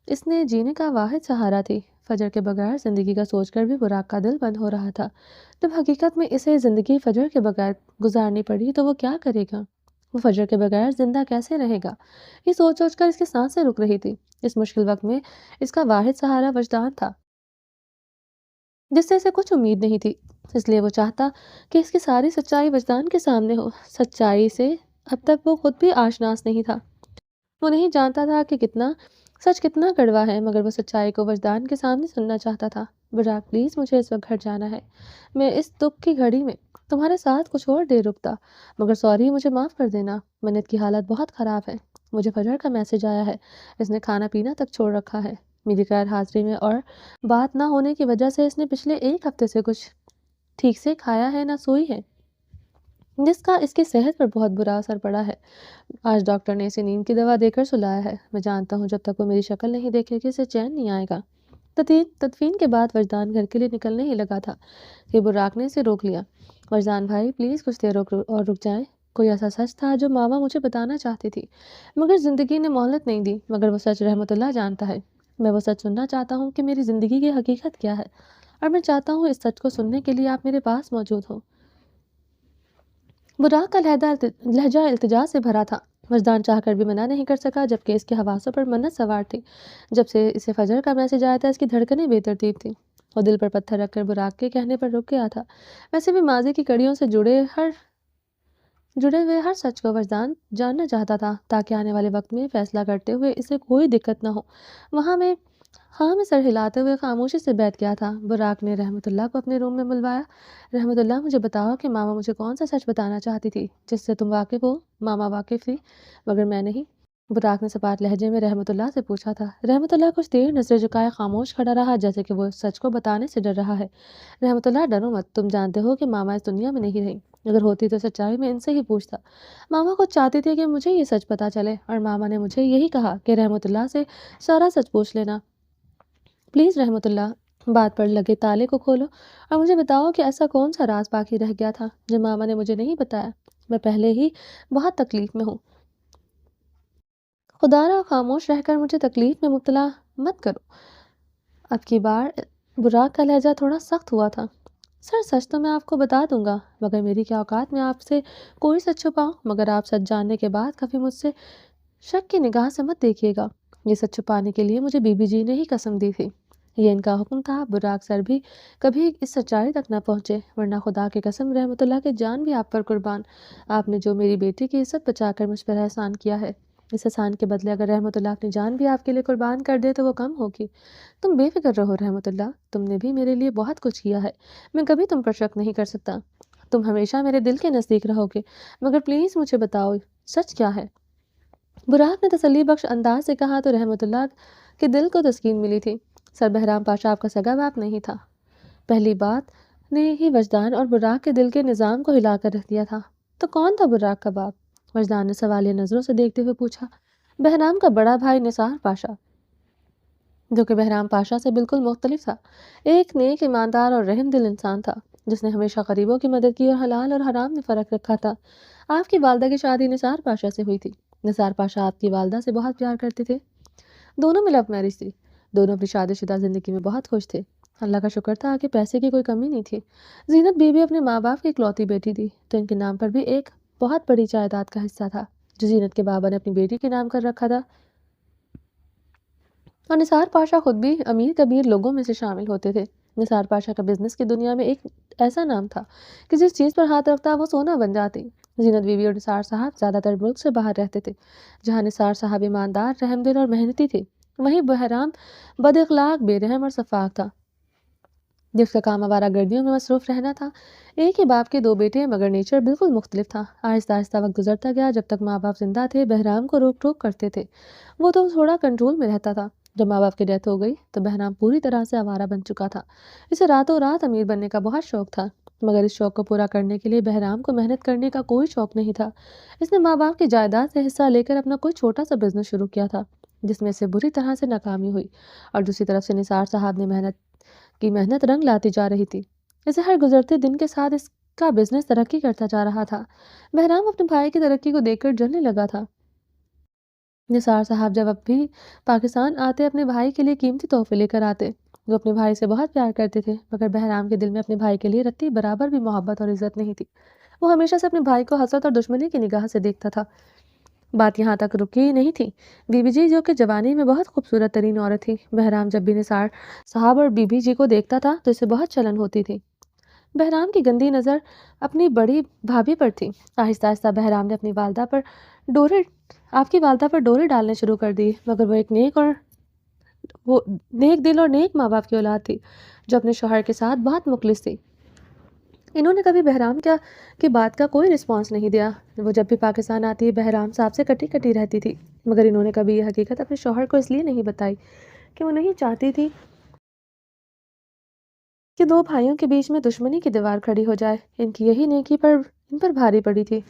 اس نے جینے کا واحد سہارا تھی۔ فجر کے بغیر زندگی کا سوچ کر بھی براق کا دل بند ہو رہا تھا۔ جب حقیقت میں اسے زندگی فجر کے بغیر گزارنی پڑی تو وہ کیا کرے گا؟ وہ فجر کے بغیر زندہ کیسے رہے گا؟ یہ سوچ سوچ کر اس کی سانسیں رک رہی تھی۔ اس مشکل وقت میں اس کا واحد سہارا وجدان تھا، جس سے اسے کچھ امید نہیں تھی۔ اس لیے وہ چاہتا کہ اس کی ساری سچائی وجدان کے سامنے ہو۔ سچائی سے اب تک وہ خود بھی آشناس نہیں تھا۔ وہ نہیں جانتا تھا کہ سچ کتنا کڑوا ہے، مگر وہ سچائی کو وجدان کے سامنے سننا چاہتا تھا۔ براق پلیز مجھے اس وقت گھر جانا ہے۔ میں اس دکھ کی گھڑی میں تمہارے ساتھ کچھ اور دیر رکتا، مگر سوری مجھے معاف کر دینا۔ منت کی حالت بہت خراب ہے۔ مجھے فجر کا میسج آیا ہے، اس نے کھانا پینا تک چھوڑ رکھا ہے۔ میری غیر حاضری میں اور بات نہ ہونے کی وجہ سے اس نے پچھلے ایک ہفتے سے کچھ ٹھیک سے کھایا ہے نہ سوئی ہے، جس کا اس کی صحت پر بہت برا اثر پڑا ہے۔ آج ڈاکٹر نے اسے نیند کی دوا دے کر سلایا ہے۔ میں جانتا ہوں جب تک وہ میری شکل نہیں دیکھے گی اسے چین نہیں آئے گا۔ تدفین کے بعد وجدان گھر کے لیے نکلنے ہی لگا تھا کہ براق نے اسے روک لیا۔ وجدان بھائی پلیز کچھ دیر اور رک جائیں۔ کوئی ایسا سچ تھا جو ماما مجھے بتانا چاہتی تھی، مگر زندگی نے مہلت نہیں دی۔ مگر وہ سچ رحمت اللہ جانتا ہے۔ میں وہ سچ سننا چاہتا ہوں کہ میری زندگی کی حقیقت کیا ہے، اور میں چاہتا ہوں اس سچ کو سننے کے لیے آپ میرے پاس موجود ہوں۔ براق کا لہجہ التجا سے بھرا تھا۔ وجدان چاہ کر بھی منع نہیں کر سکا، جبکہ اس کے حواسوں پر منت سوار تھی۔ جب سے اسے فجر کا میسج آیا تھا اس کی دھڑکنیں بے ترتیب تھیں۔ وہ دل پر پتھر رکھ کر براق کے کہنے پر رک گیا تھا۔ ویسے بھی ماضی کی کڑیوں سے جڑے ہوئے ہر سچ کو وجدان جاننا چاہتا تھا، تاکہ آنے والے وقت میں فیصلہ کرتے ہوئے اسے کوئی دقت نہ ہو۔ میں سر ہلاتے ہوئے خاموشی سے بیٹھ گیا تھا۔ براق نے رحمت اللہ کو اپنے روم میں بلوایا۔ رحمت اللہ مجھے بتاؤ کہ ماما مجھے کون سا سچ بتانا چاہتی تھی جس سے تم واقف ہو؟ ماما واقف تھی مگر میں نہیں، براق نے سپاٹ لہجے میں رحمت اللہ سے پوچھا تھا۔ رحمت اللہ کچھ دیر نظریں جھکائے خاموش کھڑا رہا، جیسے کہ وہ اس سچ کو بتانے سے ڈر رہا ہے۔ رحمت اللہ ڈرو مت، تم جانتے ہو کہ ماما اس دنیا میں نہیں رہی۔ اگر ہوتی تو سچائی میں ان سے ہی پوچھتا۔ ماما خود چاہتی تھی کہ مجھے یہ سچ پتا چلے، اور ماما نے مجھے یہی کہا کہ رحمت اللہ سے سارا سچ پوچھ لینا۔ پلیز رحمت اللہ، بات پر لگے تالے کو کھولو اور مجھے بتاؤ کہ ایسا کون سا راز باقی رہ گیا تھا جو ماما نے مجھے نہیں بتایا۔ میں پہلے ہی بہت تکلیف میں ہوں، خدا را خاموش رہ کر مجھے تکلیف میں مبتلا مت کرو۔ اب کی بار براق کا لہجہ تھوڑا سخت ہوا تھا۔ سر سچ تو میں آپ کو بتا دوں گا، مگر میری کیا اوقات میں آپ سے کوئی سچ چھپاؤں، مگر آپ سچ جاننے کے بعد کبھی مجھ سے شک کی نگاہ سے مت دیکھیے گا۔ یہ سچ چھپانے کے لیے مجھے بی بی جی نے ہی قسم دی تھی۔ یہ ان کا حکم تھا، براق سر بھی کبھی اس سچائی تک نہ پہنچے، ورنہ خدا کی قسم رحمت اللہ کی جان بھی آپ پر قربان، آپ نے جو میری بیٹی کی عزت بچا کر مجھ پر احسان کیا ہے، اس احسان کے بدلے اگر رحمت اللہ اپنی جان بھی آپ کے لیے قربان کر دے تو وہ کم ہوگی۔ تم بے فکر رہو رحمت اللہ، تم نے بھی میرے لیے بہت کچھ کیا ہے، میں کبھی تم پر شک نہیں کر سکتا، تم ہمیشہ میرے دل کے نزدیک رہو گے، مگر پلیز مجھے بتاؤ سچ کیا ہے؟ براق نے تسلی بخش انداز سے کہا تو رحمت اللہ کے دل کو تسکین ملی تھی۔ سر بہرام پاشا آپ کا سگا باپ نہیں تھا۔ پہلی بات نے ہی وجدان اور براق کے دل کے نظام کو ہلا کر رکھ دیا تھا۔ تو کون تھا براق کا باپ؟ وجدان نے سوالیہ نظروں سے دیکھتے ہوئے پوچھا۔ بہرام کا بڑا بھائی نثار پاشا، جو کہ بہرام پاشا سے بالکل مختلف تھا، ایک نیک، ایماندار اور رحم دل انسان تھا، جس نے ہمیشہ غریبوں کی مدد کی اور حلال اور حرام میں فرق رکھا تھا۔ آپ کی والدہ کی شادی نثار پاشا سے ہوئی تھی۔ نثار پاشا آپ کی والدہ سے بہت پیار کرتے تھے، دونوں میں لو میرج تھی، دونوں اپنی شادی شدہ زندگی میں بہت خوش تھے۔ اللہ کا شکر تھا کہ پیسے کی کوئی کمی نہیں تھی۔ زینت بی بی اپنے ماں باپ کی اکلوتی بیٹی تھی، تو ان کے نام پر بھی ایک بہت بڑی جائیداد کا حصہ تھا، جو زینت کے بابا نے اپنی بیٹی کے نام کر رکھا تھا، اور نثار پاشا خود بھی امیر کبیر لوگوں میں سے شامل ہوتے تھے۔ نثار پاشا کا بزنس کی دنیا میں ایک ایسا نام تھا کہ جس چیز پر ہاتھ رکھتا وہ سونا بن جاتی۔ زینت بی بی اور نثار صاحب زیادہ تر ملک سے باہر رہتے تھے۔ جہاں نثار صاحب ایماندار، رحم دل اور محنتی تھے، وہیں بہرام بد اخلاق، بے رحم اور سفاک تھا، جس کا کام آوارہ گردیوں میں مصروف رہنا تھا۔ ایک ہی باپ کے دو بیٹے مگر نیچر بالکل مختلف تھا۔ آہستہ آہستہ وقت گزرتا گیا، جب تک ماں باپ زندہ تھے بہرام کو روک ٹوک کرتے تھے، وہ تو تھوڑا کنٹرول میں رہتا تھا۔ جب ماں باپ کی ڈیتھ ہو گئی تو بہرام پوری طرح سے آوارہ بن چکا تھا۔ اسے راتوں رات امیر بننے کا بہت شوق تھا، مگر اس شوق کو پورا کرنے کے لیے بہرام کو محنت کرنے کا کوئی شوق نہیں تھا۔ اس نے ماں باپ کی جائیداد سے حصہ لے کر اپنا کوئی چھوٹا سا بزنس شروع کیا تھا، جس میں اسے بری طرح سے ناکامی ہوئی، اور دوسری طرف سے نثار صاحب نے محنت رنگ لاتی جا رہی تھی۔ اسے ہر گزرتے دن کے ساتھ اس کا بزنس ترقی کرتا جا رہا تھا۔ بہرام اپنے بھائی کی ترقی کو دیکھ کر جلنے لگا تھا۔ نثار صاحب جب اب بھی پاکستان آتے اپنے بھائی کے لیے قیمتی تحفے لے کر آتے۔ وہ اپنے بھائی سے بہت پیار کرتے تھے، مگر بہرام کے دل میں اپنے بھائی کے لیے رتی برابر بھی محبت اور عزت نہیں تھی۔ وہ ہمیشہ سے اپنے بھائی کو حسد اور دشمنی کی نگاہ سے دیکھتا تھا۔ بات یہاں تک رکی نہیں تھی۔ بی بی جی، جو کہ جوانی میں بہت خوبصورت ترین عورت تھی، بہرام جب بھی نثار صاحب اور بی بی جی کو دیکھتا تھا تو اسے بہت چلن ہوتی تھی۔ بہرام کی گندی نظر اپنی بڑی بھابھی پر تھی۔ آہستہ آہستہ بہرام نے آپ کی والدہ پر ڈورے ڈالنے شروع کر دی، مگر وہ ایک نیک دل اور نیک ماں باپ کی اولاد تھی، جو اپنے شوہر کے ساتھ بہت مخلص تھی۔ انہوں نے کبھی بہرام کی بات کا کوئی رسپانس نہیں دیا۔ وہ جب بھی پاکستان آتی بہرام صاحب سے کٹی کٹی رہتی تھی، مگر انہوں نے کبھی یہ حقیقت اپنے شوہر کو اس لیے نہیں بتائی کہ وہ نہیں چاہتی تھی کہ دو بھائیوں کے بیچ میں دشمنی کی دیوار کھڑی ہو جائے۔ ان کی یہی نیکی ان پر بھاری پڑی تھی۔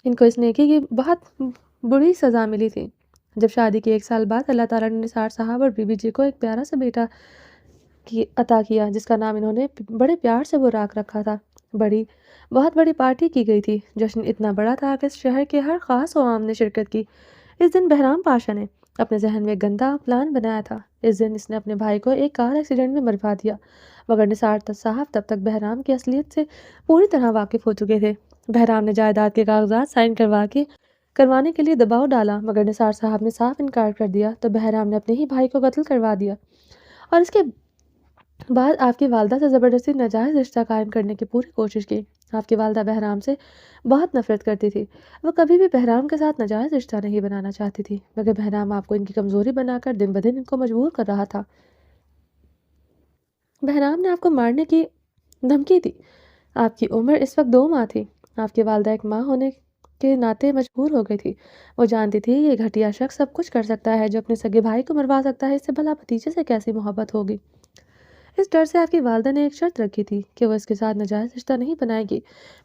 ان کو اس نیکی کی بہت بری سزا ملی تھی۔ جب شادی کے 1 سال بعد اللہ تعالیٰ نے نثار صاحب اور بی بی جی کو ایک پیارا سا بیٹا عطا کیا، جس کا نام انہوں نے بڑے پیار سے براق رکھا تھا۔ بہت بڑی پارٹی کی گئی تھی۔ جشن اتنا بڑا تھا کہ شہر کے ہر خاص و عام نے شرکت کی۔ اس دن بہرام پاشا نے اپنے ذہن میں گندا پلان بنایا تھا۔ اس دن اس نے اپنے بھائی کو ایک کار ایکسیڈنٹ میں مروا دیا، مگر نثار صاحب تب تک بہرام کی اصلیت سے پوری طرح واقف ہو چکے تھے۔ بہرام نے جائیداد کے کاغذات سائن کروانے کے لیے دباؤ ڈالا، مگر نثار صاحب نے صاف انکار کر دیا، تو بہرام نے اپنے ہی بھائی کو قتل کروا دیا، اور اس کے بعد آپ کی والدہ سے زبردستی ناجائز رشتہ قائم کرنے کی پوری کوشش کی۔ آپ کی والدہ بہرام سے بہت نفرت کرتی تھی، وہ کبھی بھی بہرام کے ساتھ ناجائز رشتہ نہیں بنانا چاہتی تھی، مگر بہرام آپ کو ان کی کمزوری بنا کر دن بدن ان کو مجبور کر رہا تھا۔ بہرام نے آپ کو مارنے کی دھمکی دی۔ آپ کی عمر اس وقت 2 ماہ تھی۔ آپ کی والدہ ایک ماں ہونے کے ناطے مجبور ہو گئی تھی۔ وہ جانتی تھی یہ گھٹیا شخص سب کچھ کر سکتا ہے، جو اپنے سگے بھائی کو مروا سکتا ہے، اس سے بھلا بھتیجے سے کیسی محبت ہوگی۔ اس ڈر سے آپ کی والدہ نے ایک شرط رکھی تھی کہ وہ اس کے ساتھ ناجائز رشتہ نہیں بنائے گی۔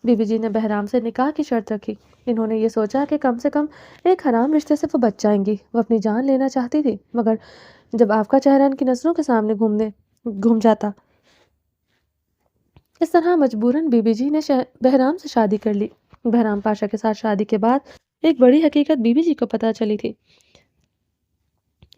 بی بی جی نے بہرام سے نکاح کی شرط رکھی۔ انہوں نے یہ سوچا کہ کم سے کم ایک حرام رشتے سے وہ بچ جائیں گی۔ وہ اپنی جان لینا چاہتی تھی، مگر جب آپ کا چہرہ ان کی نظروں کے سامنے گھوم جاتا۔ اس طرح مجبوراً بی بی جی نے بہرام سے شادی کر لی۔ بہرام پاشا کے ساتھ شادی کے بعد ایک بڑی حقیقت بی بی جی کو پتہ چلی تھی۔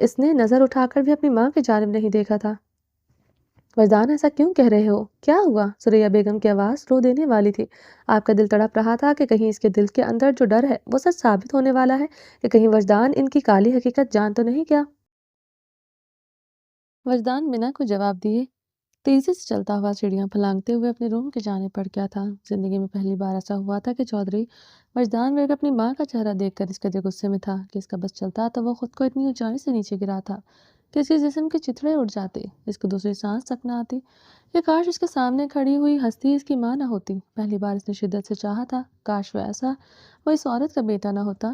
اس نے نظر اٹھا کر بھی اپنی ماں کی جانب نہیں دیکھا تھا۔ وجدان ایسا کیوں کہہ رہے ہو؟ کیا ہوا؟ سریا بیگم کی آواز رو دینے والی تھی۔ آپ کا دل تڑپ رہا تھا کہ کہیں اس کے دل کے اندر جو ڈر ہے وہ سچ ثابت ہونے والا ہے، کہ کہیں وجدان ان کی کالی حقیقت جان تو نہیں کیا؟ وجدان بنا کوئی جواب دیے تیزی سے چلتا ہوا سیڑھیاں پھلانگتے ہوئے اپنے روم کے جانے پڑ گیا تھا۔ زندگی میں پہلی بار ایسا ہوا تھا کہ چودھری وجدان بیگ اپنی ماں کا چہرہ دیکھ کر اس قدر غصے میں تھا کہ اس کا بس چلتا تو وہ خود کو اتنی اونچائی سے نیچے گرا تھا کہ اس کے جسم کے چتھڑے اڑ جاتے، اس کو دوسری سانس تک نہ آتی۔ یہ کاش اس کے سامنے کھڑی ہوئی ہستی اس کی ماں نہ ہوتی۔ پہلی بار اس نے شدت سے چاہا تھا، کاش وہ ایسا وہ اس عورت کا بیٹا نہ ہوتا۔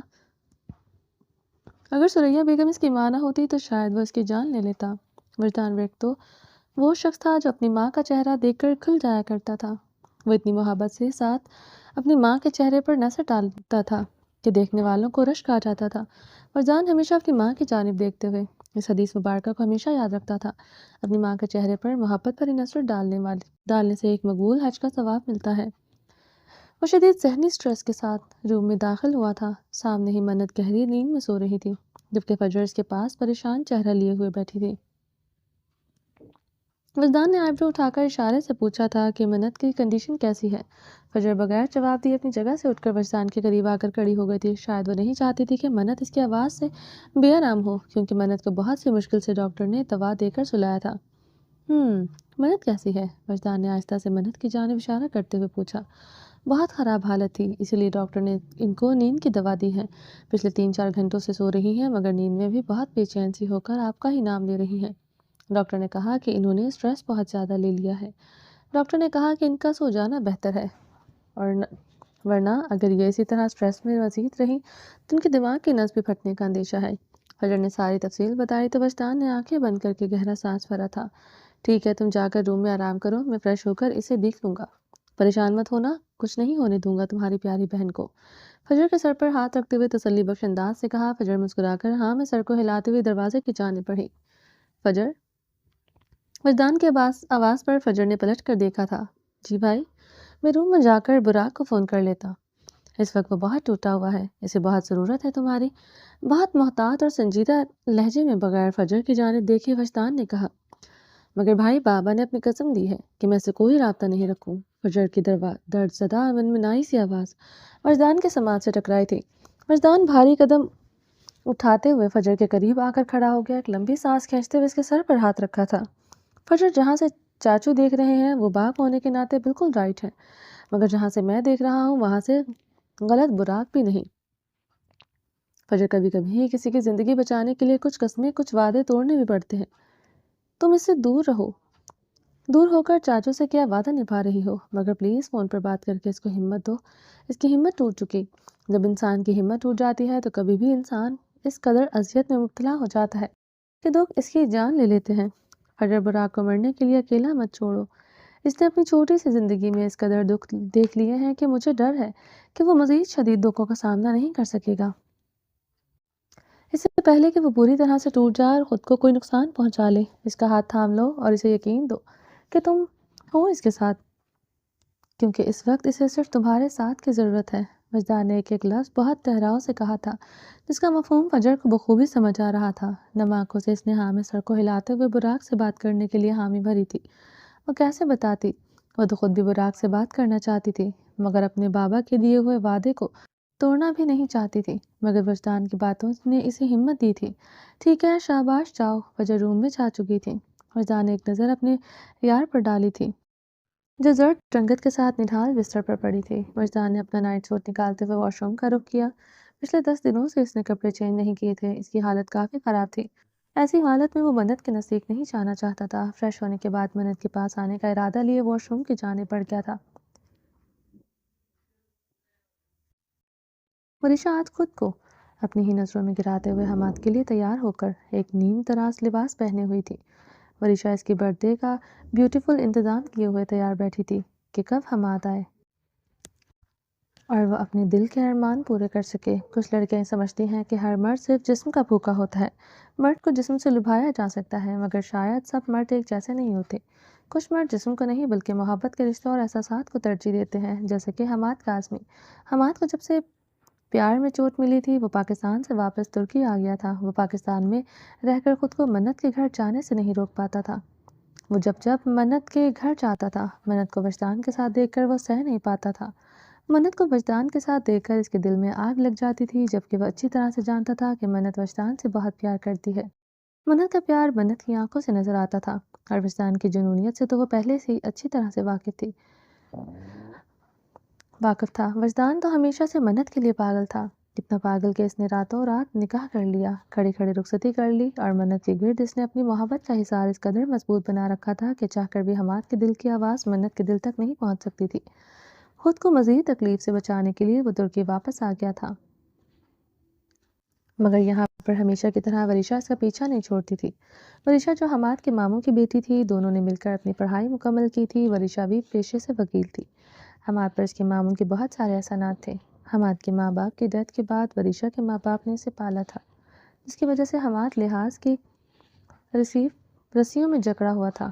اگر سریا بیگم اس کی ماں نہ ہوتی تو شاید وہ اس کی جان لے لیتا۔ وجدان بیگ تو وہ شخص تھا جو اپنی ماں کا چہرہ دیکھ کر کھل جایا کرتا تھا۔ وہ اتنی محبت سے ساتھ اپنی ماں کے چہرے پر نظر ڈالتا تھا کہ دیکھنے والوں کو رشک آ جاتا تھا۔ وجدان ہمیشہ اپنی ماں کی جانب دیکھتے ہوئے اس حدیث مبارکہ کو ہمیشہ یاد رکھتا تھا، اپنی ماں کے چہرے پر محبت بھری نظر ڈالنے سے ایک مقبول حج کا ثواب ملتا ہے۔ وہ شدید ذہنی سٹریس کے ساتھ روم میں داخل ہوا تھا۔ سامنے ہی منت گہری نیند میں سو رہی تھی، جبکہ فجر اس کے پاس پریشان چہرہ لیے ہوئے بیٹھی تھی۔ وجدان نے آئیبرو اٹھا کر اشارے سے پوچھا تھا کہ منت کی کنڈیشن کیسی ہے؟ فجر بغیر جواب دیے اپنی جگہ سے اٹھ کر وجدان کے قریب آ کر کھڑی ہو گئی تھی۔ شاید وہ نہیں چاہتی تھی کہ منت اس کی آواز سے بے آرام ہو، کیونکہ منت کو بہت سی مشکل سے ڈاکٹر نے دوا دے کر سلایا تھا۔ منت کیسی ہے؟ وجدان نے آہستہ سے منت کی جانب اشارہ کرتے ہوئے پوچھا۔ بہت خراب حالت تھی، اسی لیے ڈاکٹر نے ان کو نیند کی دوا دی ہے۔ پچھلے 3-4 گھنٹوں سے سو رہی ہیں، مگر نیند میں بھی بہت بے چین سی ہو کر آپ کا ہی نام لے رہی ہیں۔ ڈاکٹر نے کہا کہ انہوں نے سٹریس بہت زیادہ لے لیا ہے۔ ڈاکٹر نے کہا کہ ان کا سو جانا بہتر ہے، اور ورنہ اگر یہ اسی طرح سٹریس میں مزید رہی تو ان کے دماغ کی نس بھی پھٹنے کا اندیشہ ہے۔ فجر نے ساری تفصیل بتائی تو وجدان نے آنکھیں بند کر کے گہرا سانس بھرا تھا۔ ٹھیک ہے، تم جا کر روم میں آرام کرو، میں فریش ہو کر اسے دیکھ لوں گا۔ پریشان مت ہونا، کچھ نہیں ہونے دوں گا تمہاری پیاری بہن کو۔ فجر کے سر پر ہاتھ رکھتے ہوئے تسلی بخش انداز سے کہا۔ فجر مسکرا کر ہاں میں سر کو ہلاتے ہوئے دروازے کی جانب بڑھی۔ فجر؟ وجدان کی آواز پر فجر نے پلٹ کر دیکھا تھا۔ جی بھائی؟ میں روم میں جا کر براق کو فون کر لیتا، اس وقت وہ بہت ٹوٹا ہوا ہے، اسے بہت ضرورت ہے تمہاری۔ بہت محتاط اور سنجیدہ لہجے میں بغیر فجر کی جانب دیکھے وجدان نے کہا، مگر بھائی بابا نے اپنی قسم دی ہے کہ میں سے کوئی رابطہ نہیں رکھوں۔ فجر کی درد زدہ منمنائی سی آواز وجدان کے سماعت سے ٹکرائی تھی۔ وجدان بھاری قدم اٹھاتے ہوئے فجر کے قریب آ کر کھڑا ہو گیا، ایک لمبی سانس کھینچتے ہوئے اس کے سر پر ہاتھ رکھا تھا۔ فجر، جہاں سے چاچو دیکھ رہے ہیں وہ باپ ہونے کے ناطے بالکل رائٹ ہے، مگر جہاں سے میں دیکھ رہا ہوں وہاں سے غلط براق بھی نہیں۔ فجر، کبھی کبھی کسی کی زندگی بچانے کے لیے کچھ قسمیں، کچھ وعدے توڑنے بھی پڑتے ہیں۔ تم اس سے دور رہو۔ دور ہو کر چاچو سے کیا وعدہ نبھا رہی ہو؟ مگر پلیز فون پر بات کر کے اس کو ہمت دو، اس کی ہمت ٹوٹ چکی۔ جب انسان کی ہمت ٹوٹ جاتی ہے تو کبھی بھی انسان اس قدر اذیت میں مبتلا ہو جاتا ہے کہ لوگ اس کی جان لے لیتے ہیں۔ فجر، براق کو مرنے کے لیے اکیلا مت چھوڑو۔ اس نے اپنی چھوٹی سی زندگی میں اس قدر دکھ دیکھ لیے ہیں کہ مجھے ڈر ہے کہ وہ مزید شدید دکھوں کا سامنا نہیں کر سکے گا۔ اس سے پہلے کہ وہ پوری طرح سے ٹوٹ جائے اور خود کو کوئی نقصان پہنچا لے، اس کا ہاتھ تھام لو اور اسے یقین دو کہ تم ہو اس کے ساتھ، کیونکہ اس وقت اسے صرف تمہارے ساتھ کی ضرورت ہے۔ وجدان نے ایک ایک لفظ بہت ٹھہراؤ سے کہا تھا، جس کا مفہوم فجر کو بخوبی سمجھ آ رہا تھا۔ نم آنکھوں سے اس نے ہاں میں سر کو ہلاتے ہوئے براق سے بات کرنے کے لیے حامی بھری تھی۔ وہ کیسے بتاتی؟ وہ تو خود بھی براق سے بات کرنا چاہتی تھی، مگر اپنے بابا کے دیے ہوئے وعدے کو توڑنا بھی نہیں چاہتی تھی۔ مگر وجدان کی باتوں نے اسے ہمت دی تھی۔ ٹھیک ہے، شاباش، جاؤ۔ فجر روم میں جا چکی تھی۔ وجدان نے ایک نظر اپنے یار پر ڈالی تھی، جو زرد رنگت کے ساتھ نڈھال بستر پر پڑی تھی۔ وجدان نے اپنا نائٹ سوٹ نکالتے ہوئے واش روم کا رخ کیا۔ پچھلے 10 دنوں سے اس نے کپڑے چینج نہیں کیے تھے، اس کی حالت کافی خراب تھی۔ ایسی حالت میں وہ منت کے نزدیک نہیں جانا چاہتا تھا۔ فریش ہونے کے بعد منت کے پاس آنے کا ارادہ لیے واش روم کی جانب بڑھ گیا تھا۔ وریشا آج خود کو اپنی ہی نظروں میں گراتے ہوئے حماد کے لیے تیار ہو کر ایک نیم دراز لباس پہنے ہوئی تھی۔ وریشا اس کی برتھ ڈے کا بیوٹیفل انتظام کیے ہوئے تیار بیٹھی تھی کہ کب حماد آئے اور وہ اپنے دل کے ارمان پورے کر سکے۔ کچھ لڑکیاں سمجھتی ہیں کہ ہر مرد صرف جسم کا بھوکا ہوتا ہے، مرد کو جسم سے لبھایا جا سکتا ہے، مگر شاید سب مرد ایک جیسے نہیں ہوتے۔ کچھ مرد جسم کو نہیں بلکہ محبت کے رشتوں اور احساسات کو ترجیح دیتے ہیں، جیسے کہ حماد کاظمی۔ حماد کو جب سے پیار میں چوٹ ملی تھی، وہ پاکستان سے واپس ترکی آ گیا تھا۔ وہ پاکستان میں رہ کر خود کو منت کے گھر جانے سے نہیں روک پاتا تھا۔ وہ جب منت کے گھر جاتا تھا، منت کو وجدان کے ساتھ دیکھ کر وہ سہ نہیں پاتا تھا۔ منت کو وجدان کے ساتھ دیکھ کر اس کے دل میں آگ لگ جاتی تھی، جبکہ وہ اچھی طرح سے جانتا تھا کہ منت وجدان سے بہت پیار کرتی ہے۔ منت کا پیار منت کی آنکھوں سے نظر آتا تھا، اور وجدان کی جنونیت سے تو وہ پہلے سے ہی اچھی طرح سے واقف تھا۔ وجدان تو ہمیشہ سے منت کے لیے پاگل تھا، اتنا پاگل کہ اس نے راتوں رات نکاح کر لیا، کھڑے کھڑے رخصتی کر لی، اور منت کے گرد اس نے اپنی محبت کا حصار اس قدر مضبوط بنا رکھا تھا کہ چاہ کر بھی حماد کے دل کی آواز منت کے دل تک نہیں پہنچ سکتی تھی۔ خود کو مزید تکلیف سے بچانے کے لیے وہ ترکی واپس آ گیا تھا، مگر یہاں پر ہمیشہ کی طرح وریشہ اس کا پیچھا نہیں چھوڑتی تھی۔ وریشہ جو حماد کے ماموں کی بیٹی تھی، دونوں نے مل کر اپنی پڑھائی مکمل کی تھی۔ وریشہ بھی پیشے سے وکیل تھی۔ حماد پر اس کے ماموں کے بہت سارے احسانات تھے۔ حماد کے ماں باپ کی ڈیتھ کے بعد وریشہ کے ماں باپ نے اسے پالا تھا، جس کی وجہ سے حماد لحاظ کی رسیوں میں جکڑا ہوا تھا،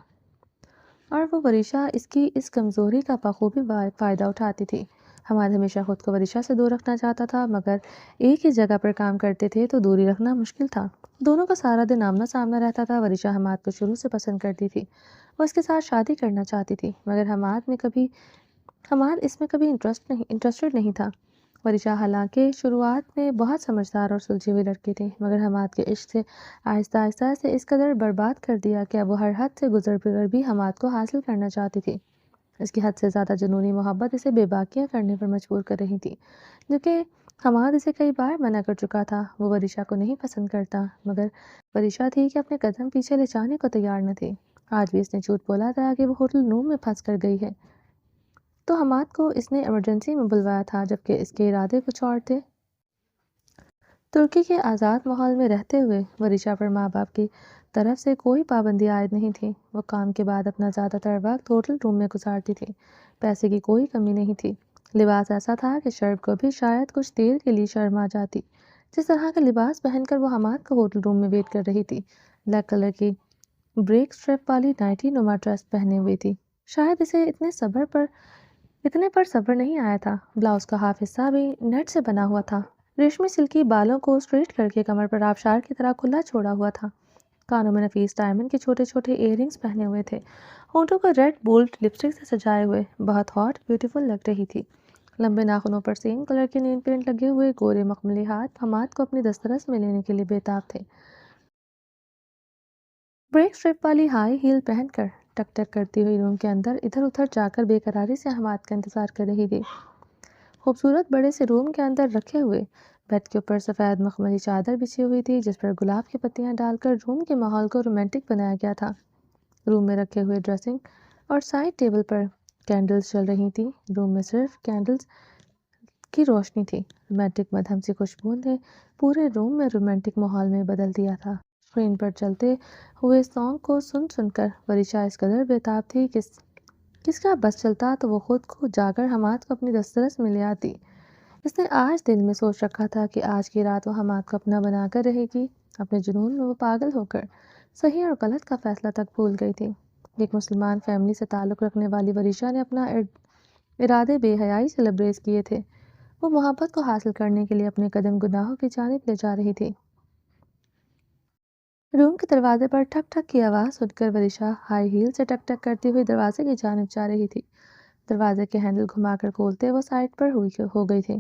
اور وہ وریشہ اس کی اس کمزوری کا بخوبی فائدہ اٹھاتی تھی۔ حماد ہمیشہ خود کو وریشہ سے دور رکھنا چاہتا تھا، مگر ایک ہی جگہ پر کام کرتے تھے تو دوری رکھنا مشکل تھا۔ دونوں کا سارا دن آمنا سامنا رہتا تھا۔ وریشہ حماد کو شروع سے پسند کرتی تھی، وہ اس کے ساتھ شادی کرنا چاہتی تھی، مگر حماد اس میں کبھی انٹرسٹڈ نہیں تھا۔ وریشہ حالانکہ شروعات میں بہت سمجھدار اور سلجھی ہوئی لڑکی تھی، مگر حماد کے عشق سے آہستہ آہستہ اسے اس قدر برباد کر دیا کہ اب وہ ہر حد سے گزر کر بھی حماد کو حاصل کرنا چاہتی تھی۔ اس کی حد سے زیادہ جنونی محبت اسے بے باکیاں کرنے پر مجبور کر رہی تھی، جو کہ حماد اسے کئی بار منع کر چکا تھا۔ وہ وریشہ کو نہیں پسند کرتا، مگر وریشہ تھی کہ اپنے قدم پیچھے لے جانے کو تیار نہ تھی۔ آج بھی اس نے جھوٹ بولا تھا کہ وہ ہوٹل روم میں پھنس کر گئی ہے، تو حماد کو اس نے ایمرجنسی میں بلوایا تھا، جبکہ اس کے ارادے کچھ اور تھے۔ ترکی کے آزاد ماحول میں رہتے ہوئے وریشہ پر ماں باپ کی طرف سے کوئی پابندی عائد نہیں تھی۔ وہ کام کے بعد اپنا زیادہ تر وقت ہوٹل روم میں گزارتی تھی۔ پیسے کی کوئی کمی نہیں تھی۔ لباس ایسا تھا کہ شرم کو بھی شاید کچھ دیر کے لیے شرم آ جاتی۔ جس طرح کا لباس پہن کر وہ حماد کو ہوٹل روم میں ویٹ کر رہی تھی، بلیک کلر کی بریک اسٹریپ والی نائٹی نما ڈریس پہنے ہوئی تھی۔ شاید اسے اتنے پر صبر نہیں آیا تھا۔ بلاؤز کا ہاف حصہ بھی نیٹ سے بنا ہوا تھا، ریشمی سلکی بالوں کو اسٹریٹ کر کے کمر پر آبشار کی طرح کھلا چھوڑا ہوا تھا۔ کانوں میں نفیس ڈائمنڈ کے چھوٹے چھوٹے ایئر رنگز پہنے ہوئے تھے، ہونٹوں کو ریڈ بولڈ لپسٹک سے سجائے ہوئے بہت ہاٹ بیوٹیفل لگ رہی تھی۔ لمبے ناخنوں پر سیم کلر کے نیل پینٹ لگے ہوئے گورے مخملی ہاتھ حماد کو اپنی دسترس میں لینے کے لیے بےتاب تھے۔ بریک اسٹرپ والی ہائی ہیل پہن کر ٹک ٹک کرتی ہوئی روم کے اندر ادھر ادھر جا کر بے قراری سے حماد کا انتظار کر رہی تھی۔ خوبصورت بڑے سے روم کے اندر رکھے ہوئے بیڈ کے اوپر سفید مخملی چادر بچھی ہوئی تھی، جس پر گلاب کی پتیاں ڈال کر روم کے ماحول کو رومانٹک بنایا گیا تھا۔ روم میں رکھے ہوئے ڈریسنگ اور سائڈ ٹیبل پر کینڈلز جل رہی تھیں۔ روم میں صرف کینڈلز کی روشنی تھی۔ رومانٹک مدھم سی خوشبو نے پورے روم میں رومانٹک ماحول میں بدل دیا تھا۔ اسکرین پر چلتے ہوئے سانگ کو سن سن کر وریشہ اس قدر بےتاب تھی کہ کس کا بس چلتا تو وہ خود کو جاگر حماد کو اپنی دسترس میں لے آتی۔ اس نے آج دل میں سوچ رکھا تھا کہ آج کی رات وہ حماد کو اپنا بنا کر رہے گی۔ اپنے جنون میں وہ پاگل ہو کر صحیح اور غلط کا فیصلہ تک بھول گئی تھی۔ ایک مسلمان فیملی سے تعلق رکھنے والی وریشہ نے اپنا ارادے بے حیائی سے لبریز کیے تھے۔ وہ محبت کو حاصل کرنے کے لیے اپنے قدم گناہوں کی جانب لے جا رہی تھی۔ روم کے دروازے پر ٹھک ٹھک کی آواز سن کر وریشہ ہائی ہیل سے ٹک ٹک کرتی ہوئی دروازے کی جانب جا رہی تھی۔ دروازے کے ہینڈل گھما کر کھولتے وہ سائڈ پر ہو گئی تھی۔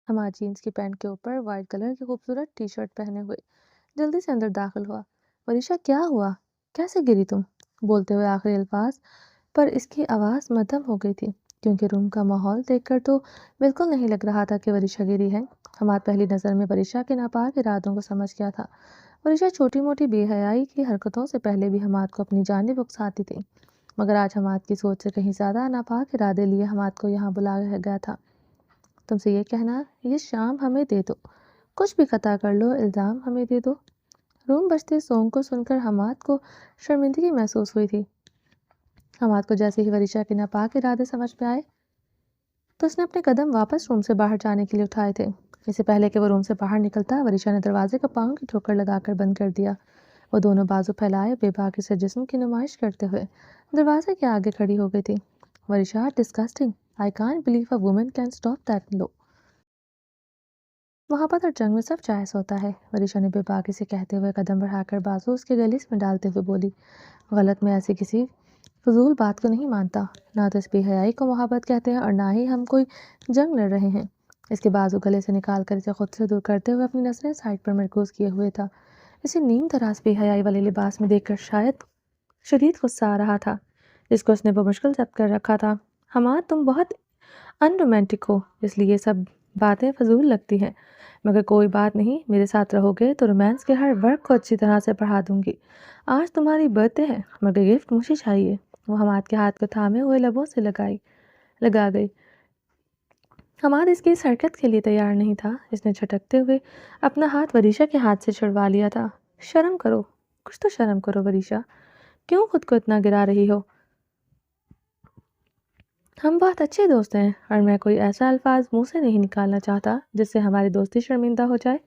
حماد جینس کی پینٹ کے اوپر وائٹ کلر کی خوبصورت ٹی شرٹ پہنے ہوئے جلدی سے اندر داخل ہوا۔ وریشہ کیا ہوا؟ کیسے گری تم؟ بولتے ہوئے آخری الفاظ پر اس کی آواز مدھم ہو گئی تھی، کیونکہ روم کا ماحول دیکھ کر تو بالکل نہیں لگ رہا تھا کہ وریشہ گری ہے۔ حماد پہلی نظر میں وریشہ کے ناپاک ارادوں کو سمجھ گیا تھا۔ وریشہ چھوٹی موٹی بے حیائی کی حرکتوں سے پہلے بھی حماد کو اپنی جانب اکساتی تھی، مگر آج حماد کی سوچ سے کہیں زیادہ ناپاک ارادے لیے حماد کو یہاں بلایا گیا تھا۔ تم سے یہ کہنا، یہ شام ہمیں دے دو، کچھ بھی قطع کر لو، الزام ہمیں دے دو۔ روم بجتے سونگ کو سن کر حماد کو شرمندگی محسوس ہوئی تھی۔ حماد کو جیسے ہی وریشہ کے ناپاک ارادے سمجھ میں آئے تو اس نے اپنے قدم واپس روم سے باہر جانے کے لیے اٹھائے تھے۔ اس سے پہلے کہ وہ روم سے باہر نکلتا، وریشہ نے دروازے کو پاؤں کی ٹھوکر لگا کر بند کر دیا۔ وہ دونوں بازو پھیلائے بے باکی سے جسم کی نمائش کرتے ہوئے دروازے کے آگے کھڑی ہو گئی تھی۔ Varisha, disgusting, I can't believe a woman can stop that low. محبت اور جنگ میں سب جائز ہوتا ہے، وریشا نے بے باکی سے کہتے ہوئے قدم بڑھا کر بازو اس کے گلیس میں ڈالتے ہوئے بولی۔ غلط میں ایسی کسی فضول بات کو نہیں مانتا، نہ تو اس بے حیائی کو محبت کہتے ہیں اور نہ ہی ہم کوئی جنگ لڑ رہے ہیں۔ اس کے بازو گلے سے نکال کر اسے خود سے دور کرتے ہوئے اپنی نظریں سائڈ پر مرکوز کیے ہوئے تھا۔ اسے نیم دراز بے حیائی والے لباس میں دیکھ کر شاید شدید غصہ آ رہا تھا، جس کو اس نے بمشکل ضبط کر رکھا تھا۔ حماد تم بہت ان رومانٹک ہو، اس لیے یہ سب باتیں فضول لگتی ہیں، مگر کوئی بات نہیں، میرے ساتھ رہو گے تو رومانس کے ہر ورک کو اچھی طرح سے پڑھا دوں گی۔ آج تمہاری برتھ ڈے ہے، مگر گفٹ مجھے چاہیے۔ وہ حماد کے ہاتھ کو تھامے ہوئے لبوں سے لگا گئی۔ حماد اس کی اس حرکت کے لیے تیار نہیں تھا۔ اس نے جھٹکتے ہوئے اپنا ہاتھ وریشا کے ہاتھ سے چھڑوا لیا تھا۔ شرم کرو، کچھ تو شرم کرو وریشا، کیوں خود کو اتنا گرا رہی ہو؟ ہم بہت اچھے دوست ہیں اور میں کوئی ایسا الفاظ منہ سے نہیں نکالنا چاہتا جس سے ہماری دوستی شرمندہ ہو جائے۔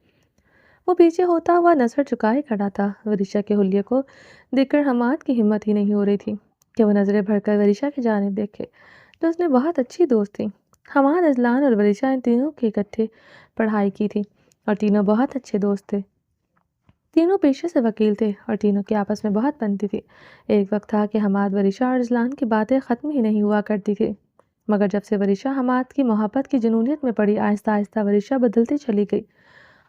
وہ پیچھے ہوتا ہوا نظر چکائے کھڑا تھا۔ وریشا کے حلیے کو دیکھ کر حماد کی ہمت ہی نہیں ہو رہی تھی کہ وہ نظریں بھر کر وریشا کی جانب دیکھے، جو اس نے بہت اچھی دوست تھی۔ حماد، اذلان اور وریشا ان تینوں کی اکٹھے پڑھائی کی تھی اور تینوں بہت اچھے دوست تھے۔ تینوں پیشے سے وکیل تھے اور تینوں کی آپس میں بہت بنتی تھی۔ ایک وقت تھا کہ حماد، وریشا اور اذلان کی باتیں ختم ہی نہیں ہوا کرتی تھی، مگر جب سے وریشا حماد کی محبت کی جنونیت میں پڑی، آہستہ آہستہ وریشا بدلتی چلی گئی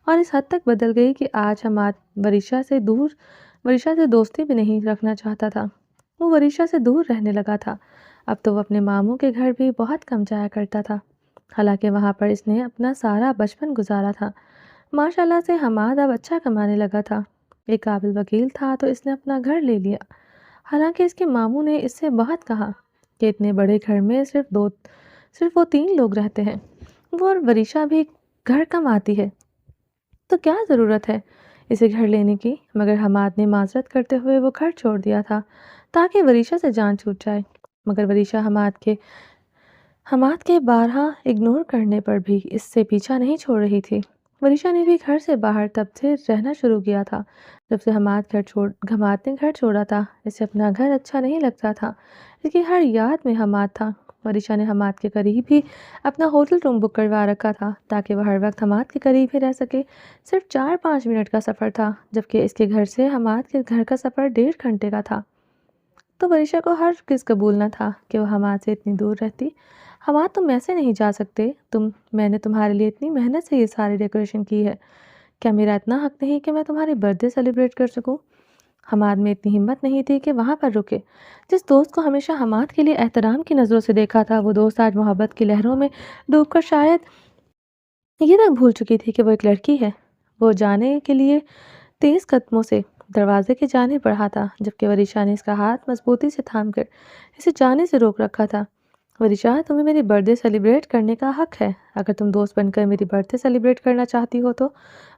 اور اس حد تک بدل گئی کہ آج حماد وریشا سے دوستی بھی نہیں رکھنا چاہتا تھا۔ وہ وریشا سے دور رہنے لگا تھا۔ اب تو وہ اپنے ماموں کے گھر بھی بہت کم جایا کرتا تھا، حالانکہ وہاں پر اس نے اپنا سارا بچپن گزارا تھا۔ ماشاءاللہ سے حماد اب اچھا کمانے لگا تھا، ایک قابل وکیل تھا تو اس نے اپنا گھر لے لیا، حالانکہ اس کے ماموں نے اس سے بہت کہا کہ اتنے بڑے گھر میں صرف وہ 3 لوگ رہتے ہیں، وہ اور وریشا بھی گھر کم آتی ہے، تو کیا ضرورت ہے اسے گھر لینے کی؟ مگر حماد نے معذرت کرتے ہوئے وہ گھر چھوڑ دیا تھا تاکہ وریشا سے جان چھوٹ جائے، مگر وریشا حماد کے بارہا اگنور کرنے پر بھی اس سے پیچھا نہیں چھوڑ رہی تھی۔ وریشا نے بھی گھر سے باہر تب سے رہنا شروع کیا تھا جب سے حماد نے گھر چھوڑا تھا۔ اسے اپنا گھر اچھا نہیں لگتا تھا، اس کی ہر یاد میں حماد تھا۔ وریشا نے حماد کے قریب ہی اپنا ہوٹل روم بک کروا رکھا تھا تاکہ وہ ہر وقت حماد کے قریب ہی رہ سکے۔ صرف 4-5 منٹ کا سفر تھا، جبکہ اس کے گھر سے حماد کے گھر کا سفر 1.5 گھنٹے کا تھا، تو وریشا کو ہرگز قبول نہ تھا کہ وہ حماد سے اتنی دور رہتی۔ حماد، تم ایسے نہیں جا سکتے، میں نے تمہارے لیے اتنی محنت سے یہ ساری ڈیکوریشن کی ہے، کیا میرا اتنا حق نہیں کہ میں تمہاری برتھ ڈے سیلیبریٹ کر سکوں؟ حماد میں اتنی ہمت نہیں تھی کہ وہاں پر رکے۔ جس دوست کو ہمیشہ حماد کے لیے احترام کی نظروں سے دیکھا تھا، وہ دوست آج محبت کی لہروں میں ڈوب کر شاید یہ تک بھول چکی تھی کہ وہ ایک لڑکی ہے۔ وہ جانے کے لیے تیز قدموں سے دروازے کی جانب بڑھا تھا، جبکہ وریشا نے اس کا ہاتھ مضبوطی سے تھام کر اسے جانے سے روک رکھا تھا۔ وریشا، تمہیں میری برتھ ڈے سیلیبریٹ کرنے کا حق ہے اگر تم دوست بن کر میری برتھ ڈے سیلیبریٹ کرنا چاہتی ہو تو،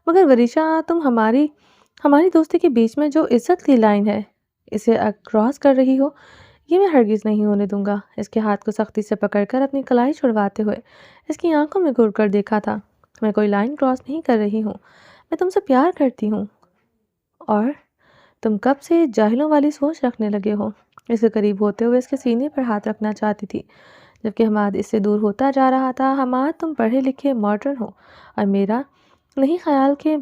مگر وریشا، تم ہماری دوستی کے بیچ میں جو عزت کی لائن ہے اسے کراس کر رہی ہو، یہ میں ہرگز نہیں ہونے دوں گا۔ اس کے ہاتھ کو سختی سے پکڑ کر اپنی کلائی چھڑواتے ہوئے اس کی آنکھوں میں گھور کر دیکھا تھا۔ میں کوئی لائن کراس نہیں کر رہی ہوں، میں تم سے پیار کرتی ہوں اور تم کب سے جاہلوں والی سوچ رکھنے لگے ہو؟ اس کے قریب ہوتے ہوئے اس کے سینے پر ہاتھ رکھنا چاہتی تھی، جبکہ حماد اس سے دور ہوتا جا رہا تھا۔ حماد، تم پڑھے لکھے ماڈرن ہو اور میرا نہیں خیال کہ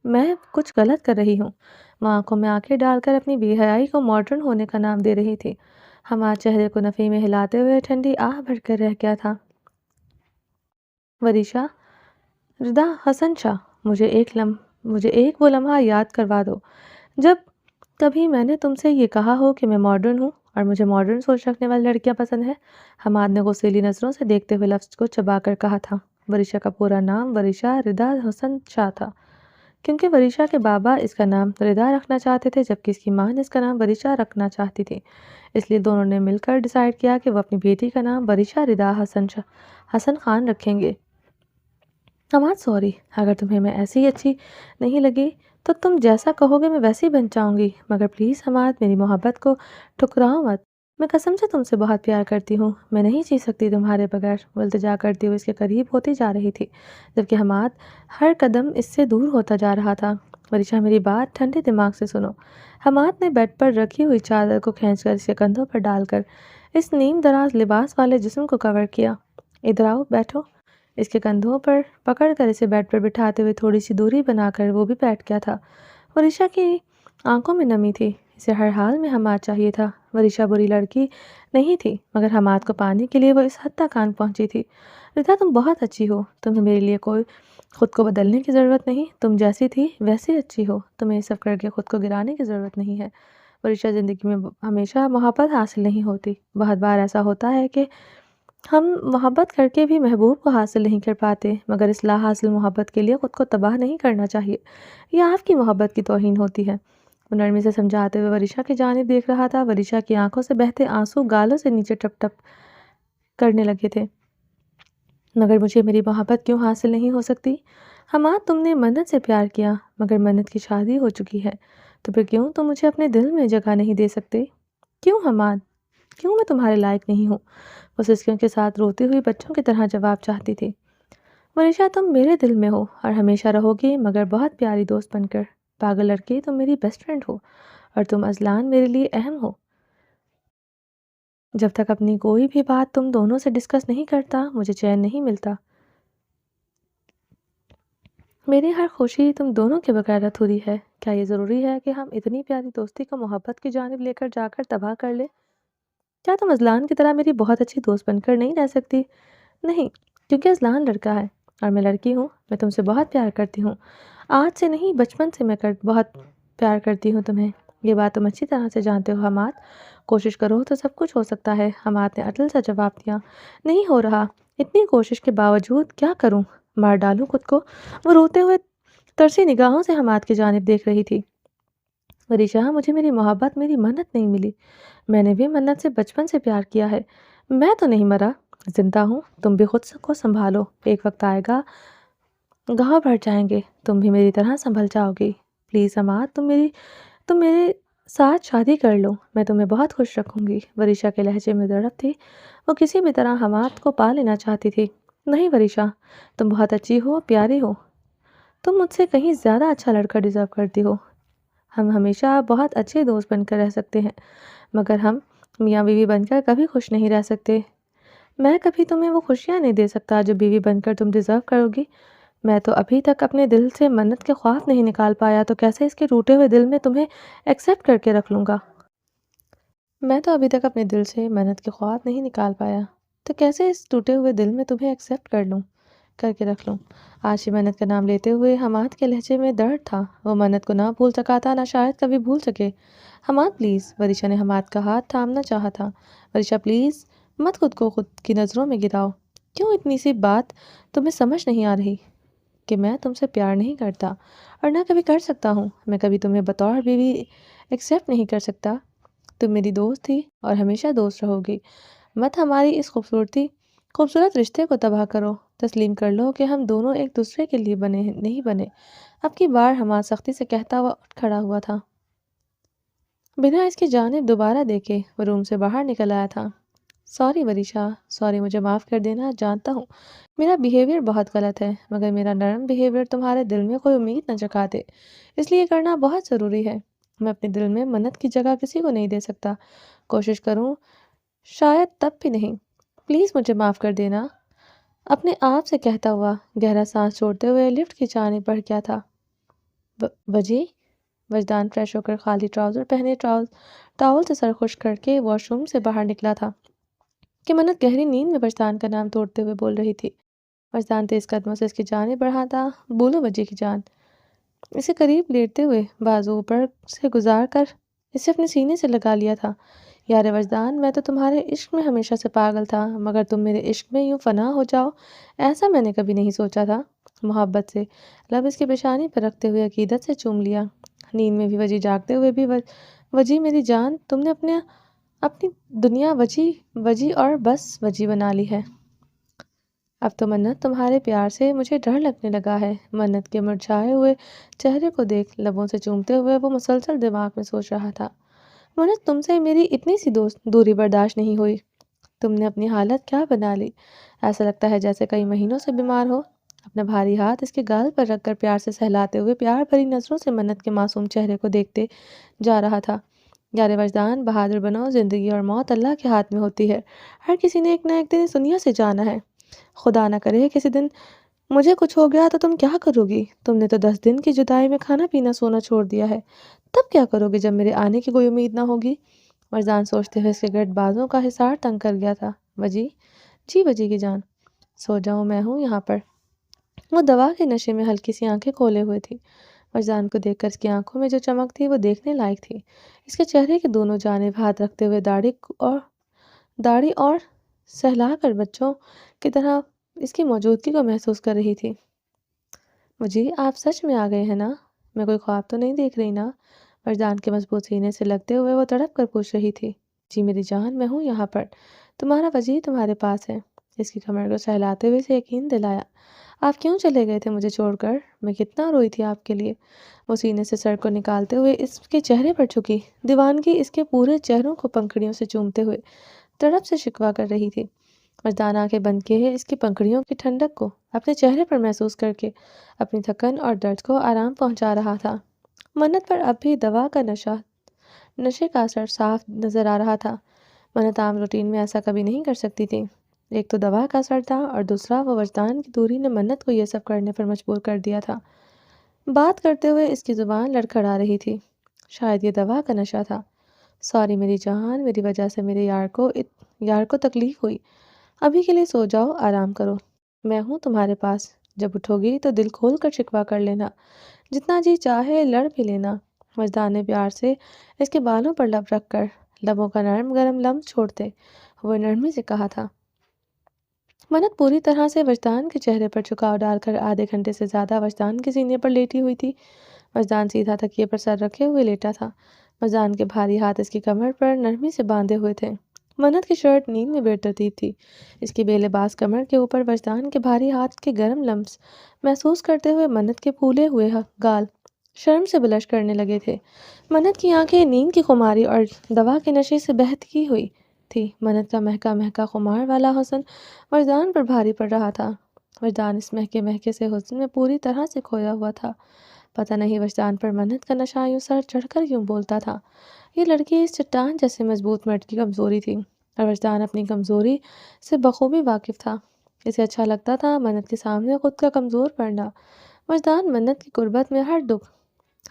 میں کچھ غلط کر رہی ہوں۔ وہ آنکھوں میں آنکھیں ڈال کر اپنی بے حیائی کو ماڈرن ہونے کا نام دے رہی تھی۔ حماد چہرے کو نفی میں ہلاتے ہوئے ٹھنڈی آہ بھر کر رہ گیا تھا۔ وریشا، ردا حسن شاہ، مجھے ایک وہ لمحہ یاد کروا دو جب کبھی میں نے تم سے یہ کہا ہو کہ میں ماڈرن ہوں اور مجھے ماڈرن سوچ رکھنے والی لڑکیاں پسند ہیں۔ حماد نے غصیلی نظروں سے دیکھتے ہوئے لفظ کو چبا کر کہا تھا۔ وریشا کا پورا نام وریشا ردا حسن شاہ تھا، کیونکہ وریشا کے بابا اس کا نام ردا رکھنا چاہتے تھے جبکہ اس کی ماں نے اس کا نام وریشا رکھنا چاہتی تھی، اس لیے دونوں نے مل کر ڈیسائیڈ کیا کہ وہ اپنی بیٹی کا نام وریشا ردا حسن خان رکھیں گے۔ حماد، سوری، اگر تمہیں میں ایسی اچھی نہیں لگی تو تم جیسا کہو گے میں ویسی بن جاؤں گی، مگر پلیز حماد، میری محبت کو ٹھکراؤ مت، میں قسم سے تم سے بہت پیار کرتی ہوں، میں نہیں جی سکتی تمہارے بغیر۔ وہ التجا کرتی ہوئی اس کے قریب ہوتی جا رہی تھی، جبکہ حماد ہر قدم اس سے دور ہوتا جا رہا تھا۔ وریشا، میری بات ٹھنڈے دماغ سے سنو۔ حماد نے بیڈ پر رکھی ہوئی چادر کو کھینچ کر اس کے کندھوں پر ڈال کر اس نیم دراز لباس والے جسم کو کور کیا۔ ادھر آؤ، بیٹھو۔ اس کے کندھوں پر پکڑ کر اسے بیڈ پر بٹھاتے ہوئے تھوڑی سی دوری بنا کر وہ بھی بیٹھ گیا تھا۔ وریشا کی آنکھوں میں نمی تھی، اسے ہر حال میں حماد چاہیے تھا۔ وریشا بری لڑکی نہیں تھی، مگر حماد کو پانے کے لیے وہ اس حد تک آن پہنچی تھی۔ رتا تم بہت اچھی ہو، تمہیں میرے لیے کوئی خود کو بدلنے کی ضرورت نہیں، تم جیسی تھی ویسی اچھی ہو، تمہیں یہ سب کر کے خود کو گرانے کی ضرورت نہیں ہے۔ وریشا، زندگی میں ہمیشہ محبت حاصل نہیں ہوتی، بہت بار ایسا ہوتا ہے کہ ہم محبت کر کے بھی محبوب کو حاصل نہیں کر پاتے، مگر اصلاح حاصل محبت کے لیے خود کو تباہ نہیں کرنا چاہیے، یہ آپ کی محبت کی توہین ہوتی ہے۔ وہ نرمی سے سمجھاتے ہوئے وریشا کی جانب دیکھ رہا تھا۔ وریشا کی آنکھوں سے بہتے آنسو گالوں سے نیچے ٹپ ٹپ کرنے لگے تھے۔ مگر مجھے میری محبت کیوں حاصل نہیں ہو سکتی؟ حماد، تم نے منت سے پیار کیا، مگر منت کی شادی ہو چکی ہے، تو پھر کیوں تم مجھے اپنے دل میں جگہ نہیں دے سکتے؟ کیوں حماد، کیوں میں تمہارے لائق نہیں ہوں؟ وہ سسکیوں کے ساتھ روتی ہوئی بچوں کی طرح جواب چاہتی تھی۔ وریشا، تم میرے دل میں ہو اور ہمیشہ رہو گی، مگر بہت پیاری دوست بن کر۔ پاگل لڑکی، تم میری بیسٹ فرینڈ ہو اور تم ازلان میرے لیے اہم ہو۔ جب تک اپنی کوئی بھی بات تم دونوں سے ڈسکس نہیں کرتا مجھے چین نہیں ملتا۔ میری ہر خوشی تم دونوں کے بغیر ادھوری ہے۔ کیا یہ ضروری ہے کہ ہم اتنی پیاری دوستی کو محبت کی جانب لے کر جا کر تباہ کر لیں؟ کیا تم ازلان کی طرح میری بہت اچھی دوست بن کر نہیں رہ سکتی؟ نہیں، کیونکہ ازلان لڑکا ہے اور میں لڑکی ہوں۔ میں تم سے بہت پیار کرتی ہوں، آج سے نہیں بچپن سے میں بہت پیار کرتی ہوں تمہیں، یہ بات تم اچھی طرح سے جانتے ہو حماد۔ کوشش کرو تو سب کچھ ہو سکتا ہے، حماد نے اٹل سا جواب دیا۔ نہیں ہو رہا، اتنی کوشش کے باوجود کیا کروں، مار ڈالوں خود کو؟ وہ روتے ہوئے ترسی نگاہوں سے حماد کی جانب دیکھ رہی تھی۔ وریشا، مجھے میری محبت، میری منت نہیں ملی، میں نے بھی منت سے بچپن سے پیار کیا ہے۔ میں تو نہیں مرا، زندہ ہوں، تم بھی خود کو سنبھالو، ایک وقت آئے گا گاہ بھر جائیں گے، تم بھی میری طرح سنبھل جاؤ گی۔ پلیز حماد، تم میرے ساتھ شادی کر لو، میں تمہیں بہت خوش رکھوں گی۔ وریشا کے لہجے میں دڑپ تھی، وہ کسی بھی طرح حماد کو پا لینا چاہتی تھی۔ نہیں وریشا، تم بہت اچھی ہو، پیاری ہو، تم مجھ سے کہیں زیادہ اچھا لڑکا ڈیزرو کرتی ہو۔ ہم ہمیشہ بہت اچھے دوست بن کر رہ سکتے ہیں، مگر ہم میاں بیوی بن کر کبھی خوش نہیں رہ سکتے۔ میں کبھی تمہیں وہ خوشیاں نہیں دے سکتا جو بیوی بن کر تم ڈیزرو کرو گی۔ میں تو ابھی تک اپنے دل سے منت کے خواب نہیں نکال پایا، تو کیسے اس کے ٹوٹے ہوئے دل میں تمہیں ایکسیپٹ کر کے رکھ لوں گا؟ میں تو ابھی تک اپنے دل سے منت کے خواب نہیں نکال پایا، تو کیسے اس ٹوٹے ہوئے دل میں تمہیں ایکسیپٹ کر کے رکھ لوں؟ آج منت کا نام لیتے ہوئے حماد کے لہجے میں درد تھا، وہ منت کو نہ بھول سکا تھا، نہ شاید کبھی بھول سکے۔ حماد پلیز، وریشا نے حماد کا ہاتھ تھامنا چاہا تھا۔ وریشا پلیز، مت خود کی نظروں میں گراؤ۔ کیوں اتنی سی بات تمہیں سمجھ نہیں آ رہی کہ میں تم سے پیار نہیں کرتا اور نہ کبھی کر سکتا ہوں؟ میں کبھی تمہیں بطور بیوی ایکسیپٹ نہیں کر سکتا، تم میری دوست تھی اور ہمیشہ دوست رہو گی۔ مت ہماری اس خوبصورت رشتے کو تباہ کرو، تسلیم کر لو کہ ہم دونوں ایک دوسرے کے لیے نہیں بنے۔ اب کی بار حماد سختی سے کہتا ہوا اٹھ کھڑا ہوا تھا، بنا اس کی جانب دوبارہ دیکھے وہ روم سے باہر نکل آیا تھا۔ سوری وریشا، سوری، مجھے معاف کر دینا، جانتا ہوں میرا بیہیویئر بہت غلط ہے، مگر میرا نرم بیہیویئر تمہارے دل میں کوئی امید نہ جگا دے، اس لیے کرنا بہت ضروری ہے۔ میں اپنے دل میں منت کی جگہ کسی کو نہیں دے سکتا، کوشش کروں شاید تب بھی نہیں، پلیز مجھے معاف کر دینا۔ اپنے آپ سے کہتا ہوا گہرا سانس چھوڑتے ہوئے لفٹ کی جانب بڑھ گیا تھا۔ وجدان فریش ہو کر خالی ٹراؤزر پہنے ٹاول سے سر خشک کر کے واش روم سے باہر نکلا تھا کہ منت گہری نیند میں وجدان کا نام توڑتے ہوئے بول رہی تھی۔ وجدان تیز قدموں سے اس کی جانب بڑھا تھا۔ بولو وجی کی جان، اسے قریب لیٹتے ہوئے بازو اوپر سے گزار کر اسے اپنے سینے سے لگا لیا تھا۔ یار وجدان، میں تو تمہارے عشق میں ہمیشہ سے پاگل تھا، مگر تم میرے عشق میں یوں فنا ہو جاؤ ایسا میں نے کبھی نہیں سوچا تھا۔ محبت سے لب اس کی پیشانی پر رکھتے ہوئے عقیدت سے چوم لیا۔ نیند میں بھی وجی، جاگتے ہوئے بھی وجی میری جان، تم نے اپنی دنیا وجی اور بس وجی بنا لی ہے۔ اب تو منت تمہارے پیار سے مجھے ڈر لگنے لگا ہے۔ منت کے مرجھائے ہوئے چہرے کو دیکھ لبوں سے چومتے ہوئے وہ مسلسل دماغ میں سوچ رہا تھا، منت تم سے میری اتنی سی دوری برداشت نہیں ہوئی، تم نے اپنی حالت کیا بنا لی، ایسا لگتا ہے جیسے کئی مہینوں سے بیمار ہو۔ اپنا بھاری ہاتھ اس کے گال پر رکھ کر پیار سے سہلاتے ہوئے پیار بھری نظروں سے منت کے معصوم چہرے کو دیکھتے جا رہا تھا۔ یار وجدان، بہادر بنو، زندگی اور موت اللہ کے ہاتھ میں ہوتی ہے، ہر کسی نے ایک نہ ایک دن اس دنیا سے جانا ہے، خدا نہ کرے کسی دن مجھے کچھ ہو گیا تو تم کیا کرو گی؟ تم نے تو 10 دن کی جدائی میں کھانا پینا سونا چھوڑ دیا ہے، تب کیا کرو گے جب میرے آنے کی کوئی امید نہ ہوگی؟ مرجان سوچتے ہوئے اس کے گرد بازوں کا حصار تنگ کر گیا تھا۔ وجی، جی وجی کی جان، سو جاؤ، میں ہوں یہاں پر۔ وہ دوا کے نشے میں ہلکی سی آنکھیں کھولے ہوئے تھی۔ مرجان کو دیکھ کر اس کی آنکھوں میں جو چمک تھی وہ دیکھنے لائق تھی۔ اس کے چہرے کے دونوں جانب ہاتھ رکھتے ہوئے داڑھی اور سہلا کر بچوں کی طرح اس کی موجودگی کو محسوس کر رہی تھی۔ وجی، آپ سچ میں آ گئے ہیں نا؟ میں کوئی خواب تو نہیں دیکھ رہی نا؟ مرجان کے مضبوط سینے سے لگتے ہوئے وہ تڑپ کر پوچھ رہی تھی۔ جی میری جان، میں ہوں یہاں پر، تمہارا وجی تمہارے پاس ہے۔ اس کی کمر کو سہلاتے ہوئے اسے یقین دلایا۔ آپ کیوں چلے گئے تھے مجھے چھوڑ کر؟ میں کتنا روئی تھی آپ کے لیے۔ وہ سینے سے سر کو نکالتے ہوئے اس کے چہرے پر جھکی، دیوانگی اس کے پورے چہروں کو پنکھڑیوں سے چومتے ہوئے تڑپ سے شکوہ کر رہی تھی۔ مرجان آنکھیں بند کیے اس کی پنکھڑیوں کی ٹھنڈک کو اپنے چہرے پر محسوس کر کے اپنی تھکن اور درد کو آرام پہنچا رہا تھا۔ منت پر اب بھی دوا کا نشے کا اثر صاف نظر آ رہا تھا۔ منت عام روٹین میں ایسا کبھی نہیں کر سکتی تھی۔ ایک تو دوا کا اثر تھا اور دوسرا وہ وجدان کی دوری نے منت کو یہ سب کرنے پر مجبور کر دیا تھا۔ بات کرتے ہوئے اس کی زبان لڑکھڑا رہی تھی۔ شاید یہ دوا کا نشہ تھا۔ سوری میری جان، میری وجہ سے میرے یار کو تکلیف ہوئی۔ ابھی کے لیے سو جاؤ، آرام کرو، میں ہوں تمہارے پاس۔ جب اٹھو گی تو دل کھول کر شکوہ کر لینا، جتنا جی چاہے لڑ بھی لینا۔ وجدان نے پیار سے اس کے بالوں پر لب رکھ کر لبوں کا نرم گرم لمس چھوڑتے وہ نرمی سے کہا تھا۔ منت پوری طرح سے وجدان کے چہرے پر جھکاؤ ڈال کر آدھے گھنٹے سے زیادہ وجدان کے سینے پر لیٹی ہوئی تھی۔ وجدان سیدھا تکیے پر سر رکھے ہوئے لیٹا تھا۔ وجدان کے بھاری ہاتھ اس کی کمر پر نرمی سے باندھے ہوئے تھے۔ منت کی شرٹ نیند میں بے ترتیب تھی۔ اس کی بے لباس کمر کے اوپر وجدان کے بھاری ہاتھ کے گرم لمس محسوس کرتے ہوئے منت کے پھولے ہوئے گال شرم سے بلش کرنے لگے تھے۔ منت کی آنکھیں نیند کی خماری اور دوا کے نشے سے بہتی ہوئی تھی۔ منت کا مہکا مہکا خمار والا حسن وجدان پر بھاری پڑ رہا تھا۔ وجدان اس مہکے سے حسن میں پوری طرح سے کھویا ہوا تھا۔ پتہ نہیں وجدان پر منت کا نشہ یوں سر چڑھ کر کیوں بولتا تھا۔ یہ لڑکی اس چٹان جیسے مضبوط مرد کی کمزوری تھی اور وجدان اپنی کمزوری سے بخوبی واقف تھا۔ اسے اچھا لگتا تھا منت کے سامنے خود کا کمزور پڑنا۔ وجدان منت کی قربت میں ہر دکھ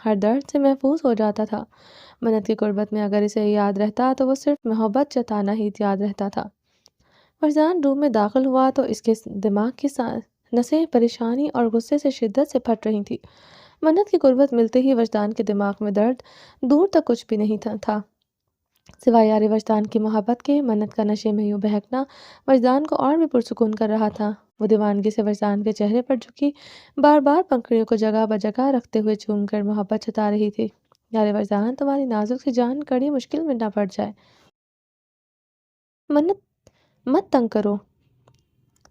ہر درد سے محفوظ ہو جاتا تھا۔ منت کی قربت میں اگر اسے یاد رہتا تو وہ صرف محبت جتانا ہی یاد رہتا تھا۔ وجدان روم میں داخل ہوا تو اس کے دماغ کی نسیں پریشانی اور غصے سے شدت سے پھٹ رہی تھی۔ منت کی قربت ملتے ہی وجدان کے دماغ میں درد دور تک کچھ بھی نہیں تھا سوائے یار وجدان کی محبت کے۔ منت کا نشے میں یوں بہکنا وجدان کو اور بھی پرسکون کر رہا تھا۔ وہ دیوانگی سے وجدان کے چہرے پر جھکی بار بار پنکھڑیوں کو جگہ بجگہ رکھتے ہوئے چوم کر محبت جتا رہی تھی۔ یار وجدان، تمہاری نازک سی جان کڑی مشکل میں نہ پڑ جائے۔ منت مت تنگ کرو،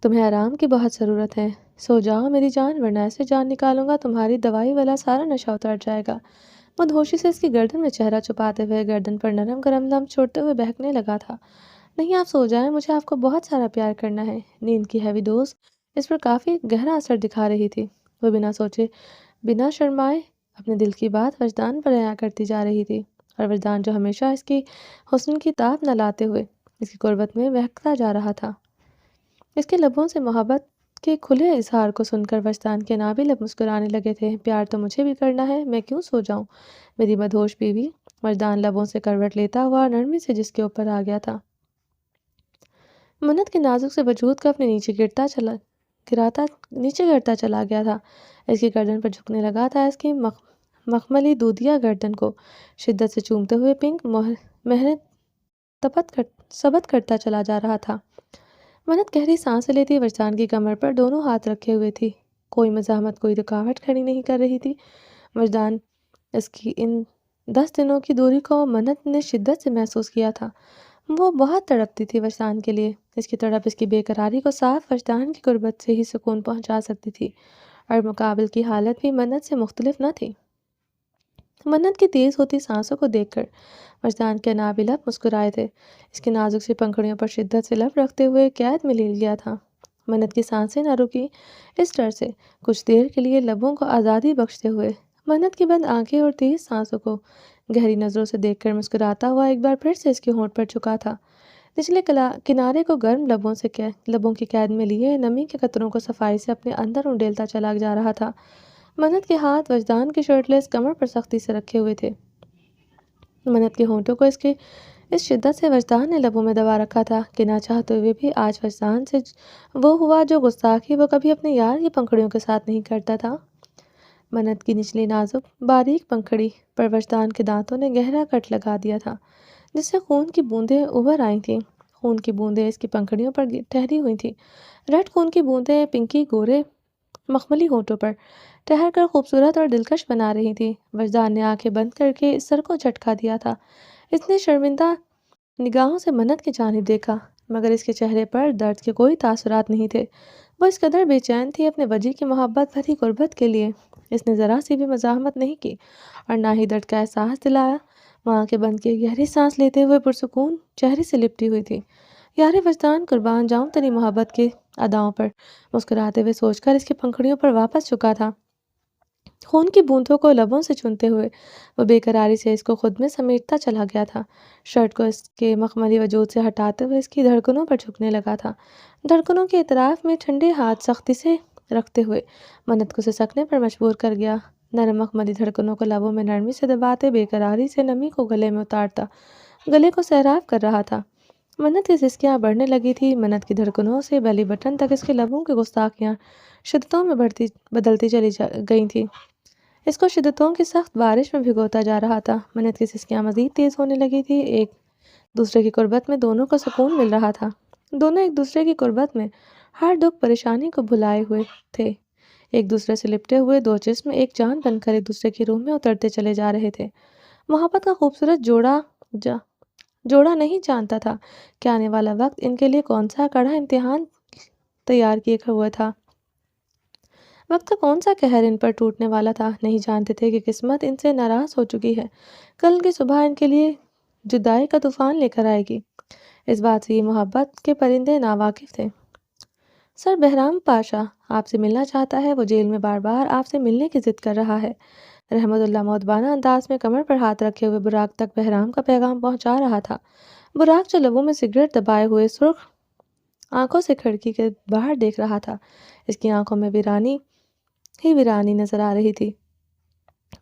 تمہیں آرام کی بہت ضرورت ہے، سو جاؤ میری جان، ورنہ ایسے جان نکالوں گا تمہاری دوائی والا سارا نشہ اتر جائے گا۔ وہ دھوشی سے اس کی گردن میں چہرہ چھپاتے ہوئے گردن پر نرم گرم لمس چھوڑتے ہوئے بہکنے لگا تھا۔ نہیں، آپ سو جائیں، مجھے آپ کو بہت سارا پیار کرنا ہے۔ نیند کی ہیوی ڈوز اس پر کافی گہرا اثر دکھا رہی تھی۔ وہ بنا سوچے بنا شرمائے اپنے دل کی بات وجدان پر بیان کرتی جا رہی تھی، اور وجدان جو ہمیشہ اس کی حسن کی تاب نہ لاتے ہوئے اس کی قربت میں بہکتا جا رہا تھا۔ اس کے لبوں سے محبت کے کھلے اظہار کو سن کر وجدان کے نابی لب مسکرانے لگے تھے۔ پیار تو مجھے بھی کرنا ہے، میں کیوں سو جاؤں میری مدہوش بیوی؟ وجدان لبوں سے کروٹ لیتا ہوا نرمی سے جس کے اوپر آ گیا تھا۔ منت کے نازک سے وجود کا اپنے نیچے گرتا چلا گیا تھا۔ اس کی گردن پر جھکنے لگا تھا۔ اس کی مخملی دودھیا گردن کو شدت سے چومتے ہوئے پنک مہریں ثبت کرتا چلا جا رہا تھا۔ منت گہری سانس لیتی وجدان کی کمر پر دونوں ہاتھ رکھے ہوئے تھی۔ کوئی مزاحمت، کوئی رکاوٹ کھڑی نہیں کر رہی تھی۔ وجدان اس کی ان 10 دنوں کی دوری کو منت نے شدت سے محسوس کیا تھا۔ وہ بہت تڑپتی تھی وجدان کے لیے۔ اس کی تڑپ اس کی بے قراری کو صاف وجدان کی قربت سے ہی سکون پہنچا سکتی تھی، اور مقابل کی حالت بھی منت سے مختلف نہ تھی۔ منت کی تیز ہوتی سانسوں کو دیکھ کر وجدان کے نابی لب مسکرائے تھے۔ اس کی نازک سی پنکھڑیوں پر شدت سے لب رکھتے ہوئے قید میں لے لیا تھا۔ منت کی سانسیں نہ رکی اس ڈر سے کچھ دیر کے لیے لبوں کو آزادی بخشتے ہوئے منت کی بند آنکھیں اور تیز سانسوں کو گہری نظروں سے دیکھ کر مسکراتا ہوا ایک بار پھر سے اس کے ہونٹ پر جھکا تھا۔ نچلے کنارے کو گرم لبوں کی قید میں لیے نمی کے قطروں کو صفائی سے اپنے اندر انڈیلتا چلا جا رہا تھا۔ منت کے ہاتھ وجدان کی شرٹ لیس کمر پر سختی سے رکھے ہوئے تھے۔ منت کے ہونٹوں کو اس شدت سے وجدان نے لبوں میں دبا رکھا تھا کہ نہ چاہتے ہوئے بھی آج وجدان سے وہ ہوا جو گستاخی وہ کبھی اپنے یار کی پنکھڑیوں کے ساتھ نہیں کرتا تھا۔ منت کی نچلی نازک باریک پنکھڑی پر وجدان کے دانتوں نے گہرا کٹ لگا دیا تھا جس سے خون کی بوندیں ابھر آئی تھیں۔ خون کی بوندیں اس کی پنکھڑیوں پر ٹھہری ہوئی تھیں۔ ریڈ خون کی بوندیں پنکی گورے مخملی ہونٹوں پر ٹھہر کر خوبصورت اور دلکش بنا رہی تھی۔ وجدان نے آنکھیں بند کر کے اس سر کو جھٹکا دیا تھا۔ اس نے شرمندہ نگاہوں سے منت کی جانب دیکھا مگر اس کے چہرے پر درد کے کوئی تاثرات نہیں تھے۔ وہ اس قدر بے چین تھی اپنے وجی کی محبت بھری غربت کے لیے۔ اس نے ذرا سی بھی مزاحمت نہیں کی اور نہ ہی درد کا احساس دلایا۔ وہ آنکھیں بند کیے گہری سانس لیتے ہوئے پرسکون چہرے سے لپٹی ہوئی تھی۔ یار وجدان قربان جاؤں تیری محبت کے اداؤں پر، مسکراتے ہوئے سوچ کر اس کی پنکھڑیوں پر واپس چکا تھا۔ خون کی بوندوں کو لبوں سے چنتے ہوئے وہ بے قراری سے اس کو خود میں سمیٹتا چلا گیا تھا۔ شرٹ کو اس کے مخملی وجود سے ہٹاتے ہوئے اس کی دھڑکنوں پر جھکنے لگا تھا۔ دھڑکنوں کے اطراف میں ٹھنڈے ہاتھ سختی سے رکھتے ہوئے منت کو سسکنے پر مجبور کر گیا۔ نرم مخملی دھڑکنوں کو لبوں میں نرمی سے دباتے بے قراری سے نمی کو گلے میں اتارتا گلے کو سیراب کر رہا تھا۔ منت کی سسکیاں بڑھنے لگی تھی۔ منت کی دھڑکنوں سے بیلی بٹن تک اس کے لبوں کی گستاخیاں شدتوں میں بدلتی چلی گئی تھی۔ اس کو شدتوں کی سخت بارش میں بھگوتا جا رہا تھا۔ منت کی سسکیاں مزید تیز ہونے لگی تھی۔ ایک دوسرے کی قربت میں دونوں کو سکون مل رہا تھا۔ دونوں ایک دوسرے کی قربت میں ہر دکھ پریشانی کو بھلائے ہوئے تھے۔ ایک دوسرے سے لپٹے ہوئے دو جسم ایک جان بن کر ایک دوسرے کی روح میں اترتے چلے جا رہے تھے۔ محبت کا خوبصورت جوڑا نہیں جانتا تھا کہ آنے والا وقت ان کے لیے کون سا کڑا امتحان تیار کیے ہوئے تھا۔ وقت کا کون سا قہر ان پر ٹوٹنے والا تھا۔ نہیں جانتے تھے کہ قسمت ان سے ناراض ہو چکی ہے۔ کل کی صبح ان کے لیے جدائی کا طوفان لے کر آئے گی۔ اس بات سے یہ محبت کے پرندے ناواقف تھے۔ سر بہرام پاشا آپ سے ملنا چاہتا ہے۔ وہ جیل میں بار بار آپ سے ملنے کی ضد کر رہا ہے۔ رحمت اللہ مؤدبانہ انداز میں کمر پر ہاتھ رکھے ہوئے براق تک بہرام کا پیغام پہنچا رہا تھا۔ براق جو لبوں میں سگریٹ دبائے ہوئے سرخ آنکھوں سے کھڑکی کے باہر دیکھ رہا تھا، اس کی آنکھوں میں ویرانی ہی ویرانی نظر آ رہی تھی۔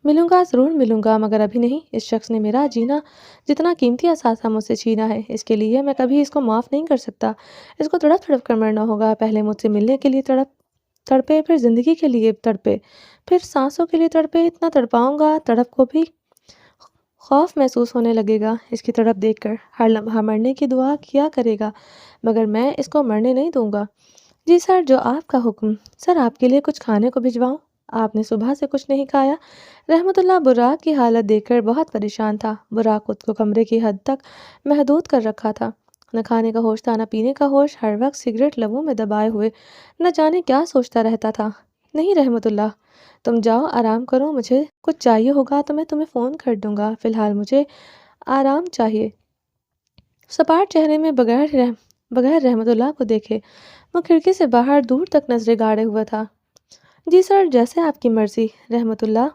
ملوں گا، ضرور ملوں گا، مگر ابھی نہیں۔ اس شخص نے میرا جینا جتنا قیمتی اثاثہ مجھ سے چھینا ہے، اس کے لیے میں کبھی اس کو معاف نہیں کر سکتا۔ اس کو تڑپ تڑپ کر مرنا ہوگا۔ پہلے مجھ سے ملنے کے لیے تڑپے، پھر زندگی کے لیے تڑپے، پھر سانسوں کے لیے تڑپے۔ اتنا تڑپاؤں گا تڑپ کو بھی خوف محسوس ہونے لگے گا اس کی تڑپ دیکھ کر۔ ہر لمحہ مرنے کی دعا کیا کرے گا، مگر میں اس کو مرنے نہیں دوں گا۔ جی سر، جو آپ کا حکم۔ سر آپ کے لیے کچھ کھانے کو بھجواؤں؟ آپ نے صبح سے کچھ نہیں کھایا۔ رحمت اللہ براق کی حالت دیکھ کر بہت پریشان تھا۔ براق خود کو کمرے کی حد تک محدود کر رکھا تھا۔ نہ کھانے کا ہوش تھا، نہ پینے کا ہوش۔ ہر وقت سگریٹ لبوں میں دبائے ہوئے نہ جانے کیا سوچتا رہتا تھا۔ نہیں رحمت اللہ، تم جاؤ آرام کرو، مجھے کچھ چاہیے ہوگا تو میں تمہیں فون کر دوں گا، فی الحال مجھے آرام چاہیے۔ سپاٹ چہرے میں بغیر رحمت اللہ کو دیکھے وہ کھڑکی سے باہر دور تک نظریں گاڑے ہوا تھا۔ جی سر، جیسے آپ کی مرضی۔ رحمت اللہ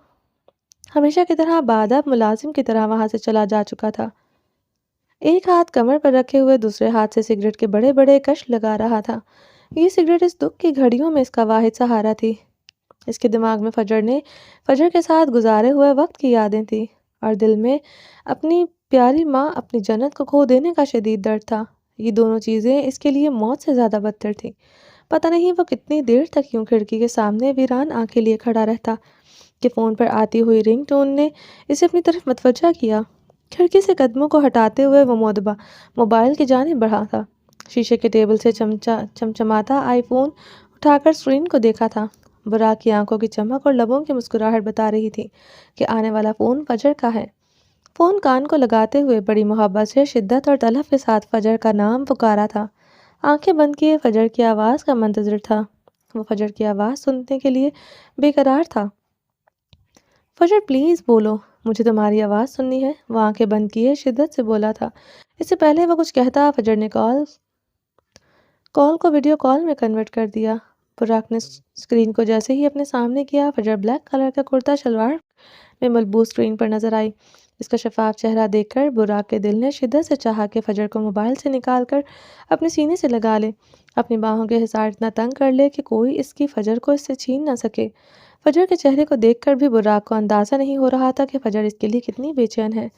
ہمیشہ کی طرح بادب ملازم کی طرح وہاں سے چلا جا چکا تھا۔ ایک ہاتھ کمر پر رکھے ہوئے دوسرے ہاتھ سے سگریٹ کے بڑے بڑے کش لگا رہا تھا۔ یہ سگریٹ اس دکھ کی گھڑیوں میں اس کا واحد سہارا تھی۔ اس کے دماغ میں فجر کے ساتھ گزارے ہوئے وقت کی یادیں تھیں اور دل میں اپنی پیاری ماں، اپنی جنت کو کھو دینے کا شدید درد تھا۔ یہ دونوں چیزیں اس کے لیے موت سے زیادہ بدتر تھیں۔ پتہ نہیں وہ کتنی دیر تک یوں کھڑکی کے سامنے ویران آنکھیں لیے کھڑا رہتا کہ فون پر آتی ہوئی رنگ ٹون نے اسے اپنی طرف متوجہ کیا۔ کھڑکی سے قدموں کو ہٹاتے ہوئے وہ موبائل کی جانب بڑھا تھا۔ شیشے کے ٹیبل سے چمچماتا آئی فون اٹھا کر اسکرین کو دیکھا تھا۔ براق کی آنکھوں کی چمک اور لبوں کی مسکراہٹ بتا رہی تھی کہ آنے والا فون فجر کا ہے۔ فون کان کو لگاتے ہوئے بڑی محبت سے، شدت اور طلب کے ساتھ فجر کا نام پکارا تھا۔ آنکھیں بند کیے فجر کی آواز کا منتظر تھا۔ وہ فجر کی آواز سننے کے لیے بے قرار تھا۔ فجر پلیز بولو، مجھے تمہاری آواز سننی ہے۔ وہ آنکھیں بند کیے شدت سے بولا تھا۔ اس سے پہلے وہ کچھ کہتا فجر نے کال کو ویڈیو کال میں کنورٹ کر دیا۔ براق نے اسکرین کو جیسے ہی اپنے سامنے کیا، فجر بلیک کلر کا کرتا شلوار میں ملبوس اسکرین پر نظر آئی۔ اس کا شفاف چہرہ دیکھ کر براق کے دل نے شدت سے چاہا کہ فجر کو موبائل سے نکال کر اپنے سینے سے لگا لے، اپنی باہوں کے حصار اتنا تنگ کر لے کہ کوئی اس کی فجر کو اس سے چھین نہ سکے۔ فجر کے چہرے کو دیکھ کر بھی براق کو اندازہ نہیں ہو رہا تھا کہ فجر اس کے لیے کتنی بے چین ہے۔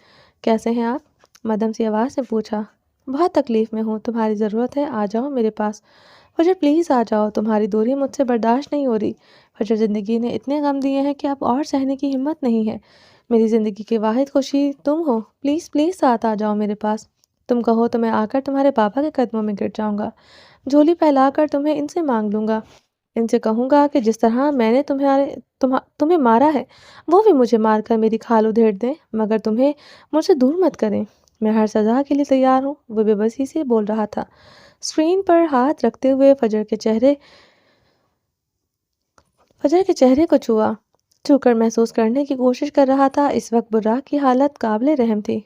کیسے ہیں آپ؟ مدھم سی آواز نے پوچھا۔ بہت تکلیف میں ہوں، تمہاری ضرورت ہے، آ جاؤ میرے پاس۔ فجر پلیز آ جاؤ، تمہاری دوری مجھ سے برداشت نہیں ہو رہی۔ فجر زندگی نے اتنے غم دیے ہیں کہ اب اور سہنے کی ہمت نہیں ہے۔ میری زندگی کی واحد خوشی تم ہو، پلیز پلیز ساتھ آ جاؤ میرے پاس۔ تم کہو تو میں آ کر تمہارے پاپا کے قدموں میں گر جاؤں گا، جھولی پھیلا کر تمہیں ان سے مانگ لوں گا، ان سے کہوں گا کہ جس طرح میں نے تمہیں مارا ہے وہ بھی مجھے مار کر میری کھال ادھیڑ دیں، مگر تمہیں مجھ سے دور مت کریں۔ میں ہر سزا کے لیے تیار ہوں، وہ بے بسی سے بول رہا تھا، اسکرین پر ہاتھ رکھتے ہوئے فجر کے چہرے کو چھو کر محسوس کرنے کی کوشش کر رہا تھا۔ اس وقت براق کی حالت قابل رحم تھی۔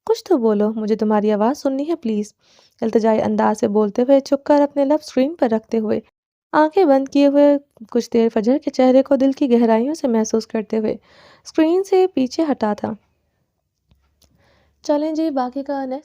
کچھ تو بولو، مجھے تمہاری آواز سننی ہے پلیز، التجائی انداز سے بولتے ہوئے چھپ کر اپنے لب اسکرین پر رکھتے ہوئے آنکھیں بند کیے ہوئے کچھ دیر فجر کے چہرے کو دل کی گہرائیوں سے محسوس کرتے ہوئے اسکرین سے پیچھے ہٹا تھا۔ چلیں جی، باقی کا نیکسٹ